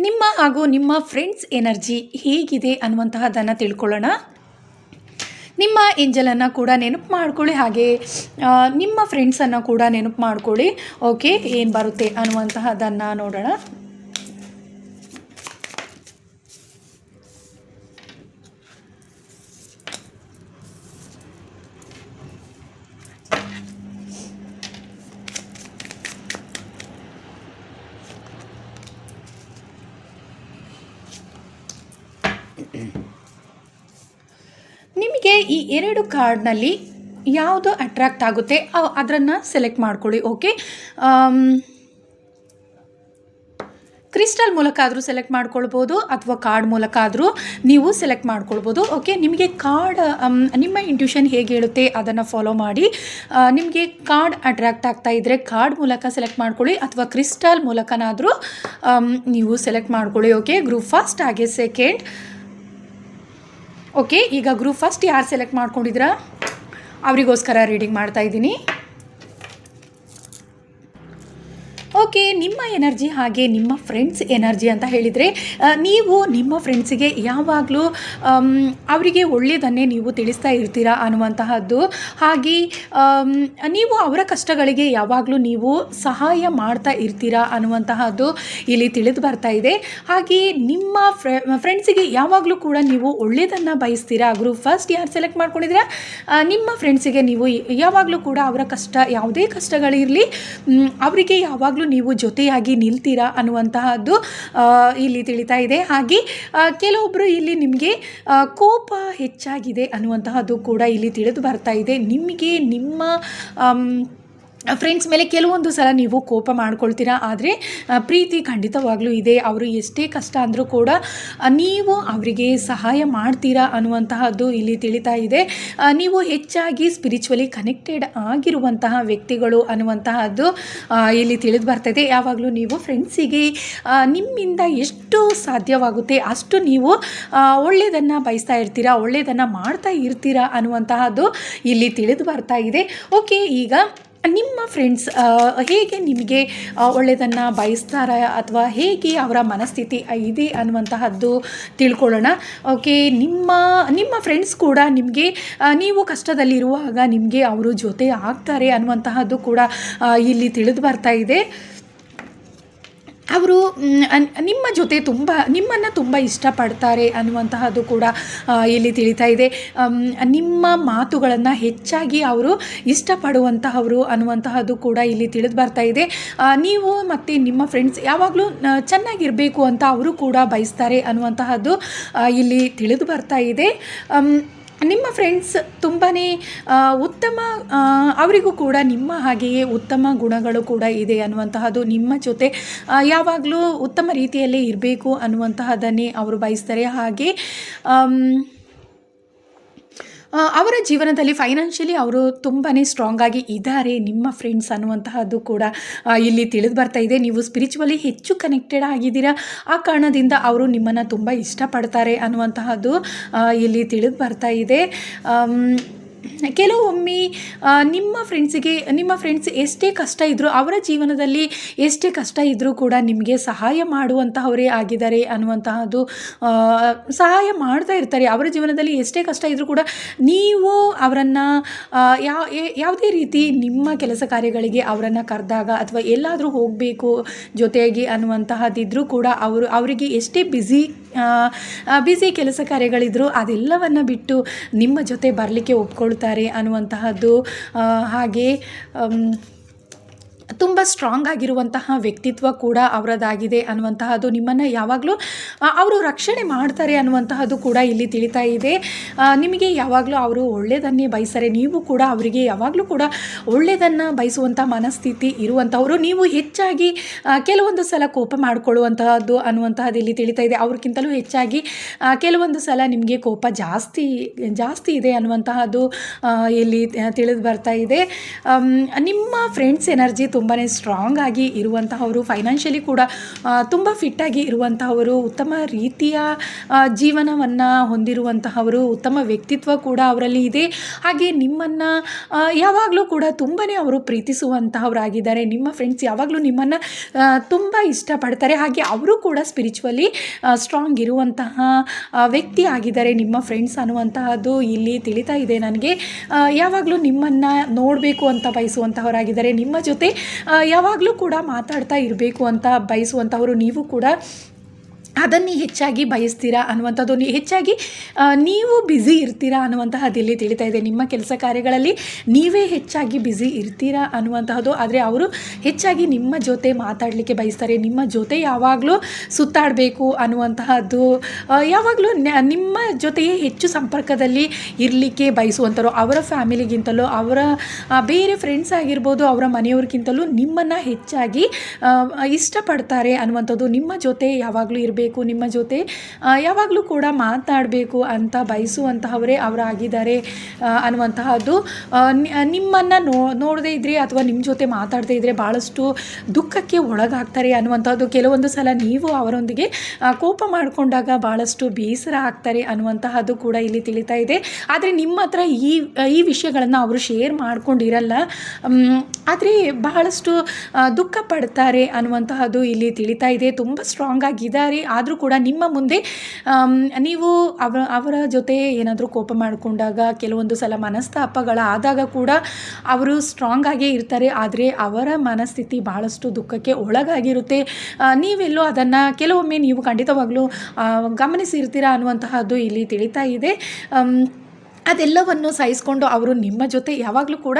ನಿಮ್ಮ ಹಾಗೂ ನಿಮ್ಮ ಫ್ರೆಂಡ್ಸ್ ಎನರ್ಜಿ ಹೇಗಿದೆ ಅನ್ನುವಂತಹದ್ದನ್ನು ತಿಳ್ಕೊಳ್ಳೋಣ. ನಿಮ್ಮ ಏಂಜಲನ್ನು ಕೂಡ ನೆನಪು ಮಾಡ್ಕೊಳ್ಳಿ, ಹಾಗೆ ನಿಮ್ಮ ಫ್ರೆಂಡ್ಸನ್ನು ಕೂಡ ನೆನಪು ಮಾಡ್ಕೊಳ್ಳಿ. ಓಕೆ, ಏನು ಬರುತ್ತೆ ಅನ್ನುವಂತಹದ್ದನ್ನು ನೋಡೋಣ. ನಿಮಗೆ ಈ 2 ಕಾರ್ಡ್ನಲ್ಲಿ ಯಾವುದು ಅಟ್ರಾಕ್ಟ್ ಆಗುತ್ತೆ ಅದನ್ನು ಸೆಲೆಕ್ಟ್ ಮಾಡ್ಕೊಳ್ಳಿ. ಓಕೆ, ಕ್ರಿಸ್ಟಲ್ ಮೂಲಕ ಆದರೂ ಸೆಲೆಕ್ಟ್ ಮಾಡ್ಕೊಳ್ಬೋದು ಅಥವಾ ಕಾರ್ಡ್ ಮೂಲಕ ಆದರೂ ನೀವು ಸೆಲೆಕ್ಟ್ ಮಾಡ್ಕೊಳ್ಬೋದು. ಓಕೆ, ನಿಮಗೆ ಕಾರ್ಡ್ ನಿಮ್ಮ ಇಂಟ್ಯೂಷನ್ ಹೇಗೆ ಹೇಳುತ್ತೆ ಅದನ್ನು ಫಾಲೋ ಮಾಡಿ. ನಿಮಗೆ ಕಾರ್ಡ್ ಅಟ್ರಾಕ್ಟ್ ಆಗ್ತಾ ಇದ್ದರೆ ಕಾರ್ಡ್ ಮೂಲಕ ಸೆಲೆಕ್ಟ್ ಮಾಡ್ಕೊಳ್ಳಿ ಅಥವಾ ಕ್ರಿಸ್ಟಲ್ ಮೂಲಕನಾದರೂ ನೀವು ಸೆಲೆಕ್ಟ್ ಮಾಡ್ಕೊಳ್ಳಿ. ಓಕೆ, ಗ್ರೂಪ್ ಫಸ್ಟ್ ಹಾಗೆ ಸೆಕೆಂಡ್. ಓಕೆ, ಈಗ ಗ್ರೂಪ್ ಫಸ್ಟ್ ಯಾರು ಸೆಲೆಕ್ಟ್ ಮಾಡ್ಕೊಂಡಿದ್ದೀರಾ ಅವರಿಗೋಸ್ಕರ ರೀಡಿಂಗ್ ಮಾಡ್ತಾ ಇದ್ದೀನಿ. ಓಕೆ, ನಿಮ್ಮ ಎನರ್ಜಿ ಹಾಗೆ ನಿಮ್ಮ ಫ್ರೆಂಡ್ಸ್ ಎನರ್ಜಿ ಅಂತ ಹೇಳಿದರೆ, ನೀವು ನಿಮ್ಮ ಫ್ರೆಂಡ್ಸಿಗೆ ಯಾವಾಗಲೂ ಅವರಿಗೆ ಒಳ್ಳೆಯದನ್ನೇ ನೀವು ತಿಳಿಸ್ತಾ ಇರ್ತೀರಾ ಅನ್ನುವಂತಹದ್ದು, ಹಾಗೆ ನೀವು ಅವರ ಕಷ್ಟಗಳಿಗೆ ಯಾವಾಗಲೂ ನೀವು ಸಹಾಯ ಮಾಡ್ತಾ ಇರ್ತೀರಾ ಅನ್ನುವಂತಹದ್ದು ಇಲ್ಲಿ ತಿಳಿದು ಬರ್ತಾ ಇದೆ. ಹಾಗೆ ನಿಮ್ಮ ಫ್ರೆಂಡ್ಸಿಗೆ ಯಾವಾಗಲೂ ಕೂಡ ನೀವು ಒಳ್ಳೆಯದನ್ನು ಬಯಸ್ತೀರಾ. ಗ್ರೂಪ್ ಫಸ್ಟ್ ಯಾರು ಸೆಲೆಕ್ಟ್ ಮಾಡ್ಕೊಂಡಿದ್ದೀರಾ, ನಿಮ್ಮ ಫ್ರೆಂಡ್ಸಿಗೆ ನೀವು ಯಾವಾಗಲೂ ಕೂಡ ಅವರ ಕಷ್ಟ, ಯಾವುದೇ ಕಷ್ಟಗಳಿರಲಿ ಅವರಿಗೆ ಯಾವಾಗಲೂ ನೀವು ಜೊತೆಯಾಗಿ ನಿಲ್ತೀರಾ ಅನ್ನುವಂತಹದ್ದು ಇಲ್ಲಿ ತಿಳಿತಾ ಇದೆ. ಹಾಗೆ ಕೆಲವೊಬ್ಬರು ಇಲ್ಲಿ ನಿಮಗೆ ಕೋಪ ಹೆಚ್ಚಾಗಿದೆ ಅನ್ನುವಂತಹದ್ದು ಕೂಡ ಇಲ್ಲಿ ತಿಳಿದು ಬರ್ತಾ ಇದೆ. ನಿಮಗೆ ನಿಮ್ಮ ಫ್ರೆಂಡ್ಸ್ ಮೇಲೆ ಕೆಲವೊಂದು ಸಲ ನೀವು ಕೋಪ ಮಾಡ್ಕೊಳ್ತೀರಾ, ಆದರೆ ಪ್ರೀತಿ ಖಂಡಿತವಾಗ್ಲೂ ಇದೆ. ಅವರು ಎಷ್ಟೇ ಕಷ್ಟ ಅಂದರೂ ಕೂಡ ನೀವು ಅವರಿಗೆ ಸಹಾಯ ಮಾಡ್ತೀರಾ ಅನ್ನುವಂತಹದ್ದು ಇಲ್ಲಿ ತಿಳಿತಾ ಇದೆ. ನೀವು ಹೆಚ್ಚಾಗಿ ಸ್ಪಿರಿಚುವಲಿ ಕನೆಕ್ಟೆಡ್ ಆಗಿರುವಂತಹ ವ್ಯಕ್ತಿಗಳು ಅನ್ನುವಂತಹದ್ದು ಇಲ್ಲಿ ತಿಳಿದು ಬರ್ತಾಯಿದೆ. ಯಾವಾಗಲೂ ನೀವು ಫ್ರೆಂಡ್ಸಿಗೆ ನಿಮ್ಮಿಂದ ಎಷ್ಟು ಸಾಧ್ಯವಾಗುತ್ತೆ ಅಷ್ಟು ನೀವು ಒಳ್ಳೆಯದನ್ನು ಬಯಸ್ತಾ ಇರ್ತೀರಾ, ಒಳ್ಳೆಯದನ್ನು ಮಾಡ್ತಾ ಇರ್ತೀರಾ ಅನ್ನುವಂತಹದ್ದು ಇಲ್ಲಿ ತಿಳಿದು ಬರ್ತಾ ಇದೆ. ಓಕೆ, ಈಗ ನಿಮ್ಮ ಫ್ರೆಂಡ್ಸ್ ಹೇಗೆ ನಿಮಗೆ ಒಳ್ಳೆಯದನ್ನು ಬಯಸ್ತಾರ ಅಥವಾ ಹೇಗೆ ಅವರ ಮನಸ್ಥಿತಿ ಇದೆ ಅನ್ನುವಂತಹದ್ದು ತಿಳ್ಕೊಳ್ಳೋಣ. ಓಕೆ, ನಿಮ್ಮ ಫ್ರೆಂಡ್ಸ್ ಕೂಡ ನಿಮಗೆ ನೀವು ಕಷ್ಟದಲ್ಲಿರುವಾಗ ನಿಮಗೆ ಅವರು ಜೊತೆ ಆಗ್ತಾರೆ ಅನ್ನುವಂತಹದ್ದು ಕೂಡ ಇಲ್ಲಿ ತಿಳಿದು ಬರ್ತಾ ಇದೆ. ಅವರು ನಿಮ್ಮ ಜೊತೆ ನಿಮ್ಮನ್ನು ತುಂಬ ಇಷ್ಟಪಡ್ತಾರೆ ಅನ್ನುವಂತಹದ್ದು ಕೂಡ ಇಲ್ಲಿ ತಿಳಿತಾ ಇದೆ. ನಿಮ್ಮ ಮಾತುಗಳನ್ನು ಹೆಚ್ಚಾಗಿ ಅವರು ಇಷ್ಟಪಡುವಂತಹವರು ಅನ್ನುವಂತಹದ್ದು ಕೂಡ ಇಲ್ಲಿ ತಿಳಿದು ಬರ್ತಾ ಇದೆ. ನೀವು ಮತ್ತು ನಿಮ್ಮ ಫ್ರೆಂಡ್ಸ್ ಯಾವಾಗಲೂ ಚೆನ್ನಾಗಿರಬೇಕು ಅಂತ ಅವರು ಕೂಡ ಬಯಸ್ತಾರೆ ಅನ್ನುವಂತಹದ್ದು ಇಲ್ಲಿ ತಿಳಿದು ಬರ್ತಾ ಇದೆ. ನಿಮ್ಮ ಫ್ರೆಂಡ್ಸ್ ತುಂಬಾ ಉತ್ತಮ, ಅವರಿಗೂ ಕೂಡ ನಿಮ್ಮ ಹಾಗೆಯೇ ಉತ್ತಮ ಗುಣಗಳು ಕೂಡ ಇದೆ ಅನ್ನುವಂತಹದ್ದು, ನಿಮ್ಮ ಜೊತೆ ಯಾವಾಗಲೂ ಉತ್ತಮ ರೀತಿಯಲ್ಲೇ ಇರಬೇಕು ಅನ್ನುವಂತಹದ್ದನ್ನೇ ಅವರು ಬಯಸ್ತಾರೆ. ಹಾಗೆ ಅವರ ಜೀವನದಲ್ಲಿ ಫೈನಾನ್ಷಿಯಲಿ ಅವರು ತುಂಬಾ ಸ್ಟ್ರಾಂಗ್ ಆಗಿ ಇದ್ದಾರೆ ನಿಮ್ಮ ಫ್ರೆಂಡ್ಸ್ ಅನ್ನುವಂತಹದ್ದು ಕೂಡ ಇಲ್ಲಿ ತಿಳಿದು ಬರ್ತಾ ಇದೆ. ನೀವು ಸ್ಪಿರಿಚುವಲಿ ಹೆಚ್ಚು ಕನೆಕ್ಟೆಡ್ ಆಗಿದ್ದೀರಾ, ಆ ಕಾರಣದಿಂದ ಅವರು ನಿಮ್ಮನ್ನು ತುಂಬ ಇಷ್ಟಪಡ್ತಾರೆ ಅನ್ನುವಂತಹದ್ದು ಇಲ್ಲಿ ತಿಳಿದು ಬರ್ತಾ ಇದೆ. ಕೆಲವೊಮ್ಮೆ ನಿಮ್ಮ ಫ್ರೆಂಡ್ಸ್ ಎಷ್ಟೇ ಕಷ್ಟ ಇದ್ದರೂ, ಅವರ ಜೀವನದಲ್ಲಿ ಎಷ್ಟೇ ಕಷ್ಟ ಇದ್ದರೂ ಕೂಡ ನಿಮಗೆ ಸಹಾಯ ಮಾಡುವಂತಹವರೇ ಆಗಿದ್ದಾರೆ ಅನ್ನುವಂತಹದ್ದು, ಸಹಾಯ ಮಾಡ್ತಾ ಇರ್ತಾರೆ. ಅವರ ಜೀವನದಲ್ಲಿ ಎಷ್ಟೇ ಕಷ್ಟ ಇದ್ದರೂ ಕೂಡ ನೀವು ಅವರನ್ನು ಯಾವುದೇ ರೀತಿ ನಿಮ್ಮ ಕೆಲಸ ಕಾರ್ಯಗಳಿಗೆ ಅವರನ್ನು ಕರೆದಾಗ ಅಥವಾ ಎಲ್ಲಾದರೂ ಹೋಗಬೇಕು ಜೊತೆಯಾಗಿ ಅನ್ನುವಂತಹದ್ದಿದ್ರೂ ಕೂಡ ಅವರಿಗೆ ಎಷ್ಟೇ ಬ್ಯುಸಿ ಕೆಲಸ ಕಾರ್ಯಗಳಿದ್ದರೂ ಅದೆಲ್ಲವನ್ನು ಬಿಟ್ಟು ನಿಮ್ಮ ಜೊತೆ ಬರಲಿಕ್ಕೆ ಒಪ್ಕೊಳ್ತಾರೆ ಅನ್ನುವಂತಹದ್ದು. ಹಾಗೆ ತುಂಬ ಸ್ಟ್ರಾಂಗ್ ಆಗಿರುವಂತಹ ವ್ಯಕ್ತಿತ್ವ ಕೂಡ ಅವರದಾಗಿದೆ ಅನ್ನುವಂತಹದ್ದು, ನಿಮ್ಮನ್ನು ಯಾವಾಗಲೂ ಅವರು ರಕ್ಷಣೆ ಮಾಡ್ತಾರೆ ಅನ್ನುವಂತಹದ್ದು ಕೂಡ ಇಲ್ಲಿ ತಿಳಿತಾ ಇದೆ. ನಿಮಗೆ ಯಾವಾಗಲೂ ಅವರು ಒಳ್ಳೆಯದನ್ನೇ ಬಯಸ್ತಾರೆ, ನೀವು ಕೂಡ ಅವರಿಗೆ ಯಾವಾಗಲೂ ಕೂಡ ಒಳ್ಳೆಯದನ್ನು ಬಯಸುವಂಥ ಮನಸ್ಥಿತಿ ಇರುವಂಥವರು. ನೀವು ಹೆಚ್ಚಾಗಿ ಕೆಲವೊಂದು ಸಲ ಕೋಪ ಮಾಡಿಕೊಳ್ಳುವಂತಹದ್ದು ಅನ್ನುವಂತಹದ್ದು ಇಲ್ಲಿ ತಿಳಿತಾ ಇದೆ. ಅವ್ರಿಗಿಂತಲೂ ಹೆಚ್ಚಾಗಿ ಕೆಲವೊಂದು ಸಲ ನಿಮಗೆ ಕೋಪ ಜಾಸ್ತಿ ಇದೆ ಅನ್ನುವಂತಹದ್ದು ಇಲ್ಲಿ ತಿಳಿದು ಬರ್ತಾ ಇದೆ. ನಿಮ್ಮ ಫ್ರೆಂಡ್ಸ್ ಎನರ್ಜಿ ತುಂಬಾ ಸ್ಟ್ರಾಂಗ್ ಆಗಿ ಇರುವಂತಹವರು, ಫೈನಾನ್ಷಿಯಲಿ ಕೂಡ ತುಂಬ ಫಿಟ್ಟಾಗಿ ಇರುವಂತಹವರು, ಉತ್ತಮ ರೀತಿಯ ಜೀವನವನ್ನು ಹೊಂದಿರುವಂತಹವರು, ಉತ್ತಮ ವ್ಯಕ್ತಿತ್ವ ಕೂಡ ಅವರಲ್ಲಿ ಇದೆ. ಹಾಗೆ ನಿಮ್ಮನ್ನು ಯಾವಾಗಲೂ ಕೂಡ ತುಂಬಾ ಅವರು ಪ್ರೀತಿಸುವಂತಹವರಾಗಿದ್ದಾರೆ. ನಿಮ್ಮ ಫ್ರೆಂಡ್ಸ್ ಯಾವಾಗಲೂ ನಿಮ್ಮನ್ನು ತುಂಬ ಇಷ್ಟಪಡ್ತಾರೆ. ಹಾಗೆ ಅವರು ಕೂಡ ಸ್ಪಿರಿಚುವಲಿ ಸ್ಟ್ರಾಂಗ್ ಇರುವಂತಹ ವ್ಯಕ್ತಿ ಆಗಿದ್ದಾರೆ ನಿಮ್ಮ ಫ್ರೆಂಡ್ಸ್ ಅನ್ನುವಂತಹದ್ದು ಇಲ್ಲಿ ತಿಳಿತಾ ಇದೆ ನನಗೆ. ಯಾವಾಗಲೂ ನಿಮ್ಮನ್ನು ನೋಡಬೇಕು ಅಂತ ಬಯಸುವಂತಹವರಾಗಿದ್ದಾರೆ. ನಿಮ್ಮ ಜೊತೆ ಯಾವಾಗಲೂ ಕೂಡ ಮಾತಾಡ್ತಾ ಇರಬೇಕು ಅಂತ ಬಯಸುವಂಥವರು. ನೀವು ಕೂಡ ಅದನ್ನೇ ಹೆಚ್ಚಾಗಿ ಬಯಸ್ತೀರಾ ಅನ್ನುವಂಥದ್ದು, ಹೆಚ್ಚಾಗಿ ನೀವು ಬ್ಯುಸಿ ಇರ್ತೀರಾ ಅನ್ನುವಂತಹದ್ದು ಇಲ್ಲಿ ತಿಳಿತಾ ಇದೆ. ನಿಮ್ಮ ಕೆಲಸ ಕಾರ್ಯಗಳಲ್ಲಿ ನೀವೇ ಹೆಚ್ಚಾಗಿ ಬ್ಯುಸಿ ಇರ್ತೀರಾ ಅನ್ನುವಂತಹದ್ದು. ಆದರೆ ಅವರು ಹೆಚ್ಚಾಗಿ ನಿಮ್ಮ ಜೊತೆ ಮಾತಾಡಲಿಕ್ಕೆ ಬಯಸ್ತಾರೆ, ನಿಮ್ಮ ಜೊತೆ ಯಾವಾಗಲೂ ಸುತ್ತಾಡಬೇಕು ಅನ್ನುವಂತಹದ್ದು, ಯಾವಾಗಲೂ ನಿಮ್ಮ ಜೊತೆಯೇ ಹೆಚ್ಚು ಸಂಪರ್ಕದಲ್ಲಿ ಇರಲಿಕ್ಕೆ ಬಯಸುವಂಥವ್ರು. ಅವರ ಫ್ಯಾಮಿಲಿಗಿಂತಲೂ, ಅವರ ಬೇರೆ ಫ್ರೆಂಡ್ಸ್ ಆಗಿರ್ಬೋದು, ಅವರ ಮನೆಯವ್ರಿಗಿಂತಲೂ ನಿಮ್ಮನ್ನು ಹೆಚ್ಚಾಗಿ ಇಷ್ಟಪಡ್ತಾರೆ ಅನ್ನುವಂಥದ್ದು. ನಿಮ್ಮ ಜೊತೆ ಯಾವಾಗಲೂ ಇರಬೇಕು, ನಿಮ್ಮ ಜೊತೆ ಯಾವಾಗಲೂ ಕೂಡ ಮಾತಾಡಬೇಕು ಅಂತ ಬಯಸುವಂತಹವರೇ ಅವರಾಗಿದ್ದಾರೆ ಅನ್ನುವಂತಹದ್ದು. ನಿಮ್ಮನ್ನು ನೋಡದೇ ಇದ್ದರೆ ಅಥವಾ ನಿಮ್ಮ ಜೊತೆ ಮಾತಾಡದೇ ಇದ್ದರೆ ಭಾಳಷ್ಟು ದುಃಖಕ್ಕೆ ಒಳಗಾಗ್ತಾರೆ ಅನ್ನುವಂಥದ್ದು. ಕೆಲವೊಂದು ಸಲ ನೀವು ಅವರೊಂದಿಗೆ ಕೋಪ ಮಾಡಿಕೊಂಡಾಗ ಭಾಳಷ್ಟು ಬೇಸರ ಆಗ್ತಾರೆ ಅನ್ನುವಂತಹದ್ದು ಕೂಡ ಇಲ್ಲಿ ತಿಳಿತಾ ಇದೆ. ಆದರೆ ನಿಮ್ಮ ಹತ್ರ ಈ ವಿಷಯಗಳನ್ನು ಅವರು ಶೇರ್ ಮಾಡ್ಕೊಂಡಿರಲ್ಲ, ಆದರೆ ಬಹಳಷ್ಟು ದುಃಖ ಪಡ್ತಾರೆ ಅನ್ನುವಂತಹದ್ದು ಇಲ್ಲಿ ತಿಳಿತಾ ಇದೆ. ತುಂಬ ಸ್ಟ್ರಾಂಗ್ ಆಗಿದ್ದಾರೆ, ಆದರೂ ಕೂಡ ನಿಮ್ಮ ಮುಂದೆ ನೀವು ಅವರ ಜೊತೆ ಏನಾದರೂ ಕೋಪ ಮಾಡಿಕೊಂಡಾಗ, ಕೆಲವೊಂದು ಸಲ ಮನಸ್ತಾಪಗಳಾದಾಗ ಕೂಡ ಅವರು ಸ್ಟ್ರಾಂಗ್ ಆಗೇ ಇರ್ತಾರೆ. ಆದರೆ ಅವರ ಮನಸ್ಥಿತಿ ಭಾಳಷ್ಟು ದುಃಖಕ್ಕೆ ಒಳಗಾಗಿರುತ್ತೆ. ನೀವೆಲ್ಲೋ ಅದನ್ನು ಕೆಲವೊಮ್ಮೆ ನೀವು ಖಂಡಿತವಾಗ್ಲೂ ಗಮನಿಸಿರ್ತೀರಾ ಅನ್ನುವಂತಹದ್ದು ಇಲ್ಲಿ ತಿಳಿತಾ ಇದೆ. ಅದೆಲ್ಲವನ್ನು ಸಹಿಸ್ಕೊಂಡು ಅವರು ನಿಮ್ಮ ಜೊತೆ ಯಾವಾಗಲೂ ಕೂಡ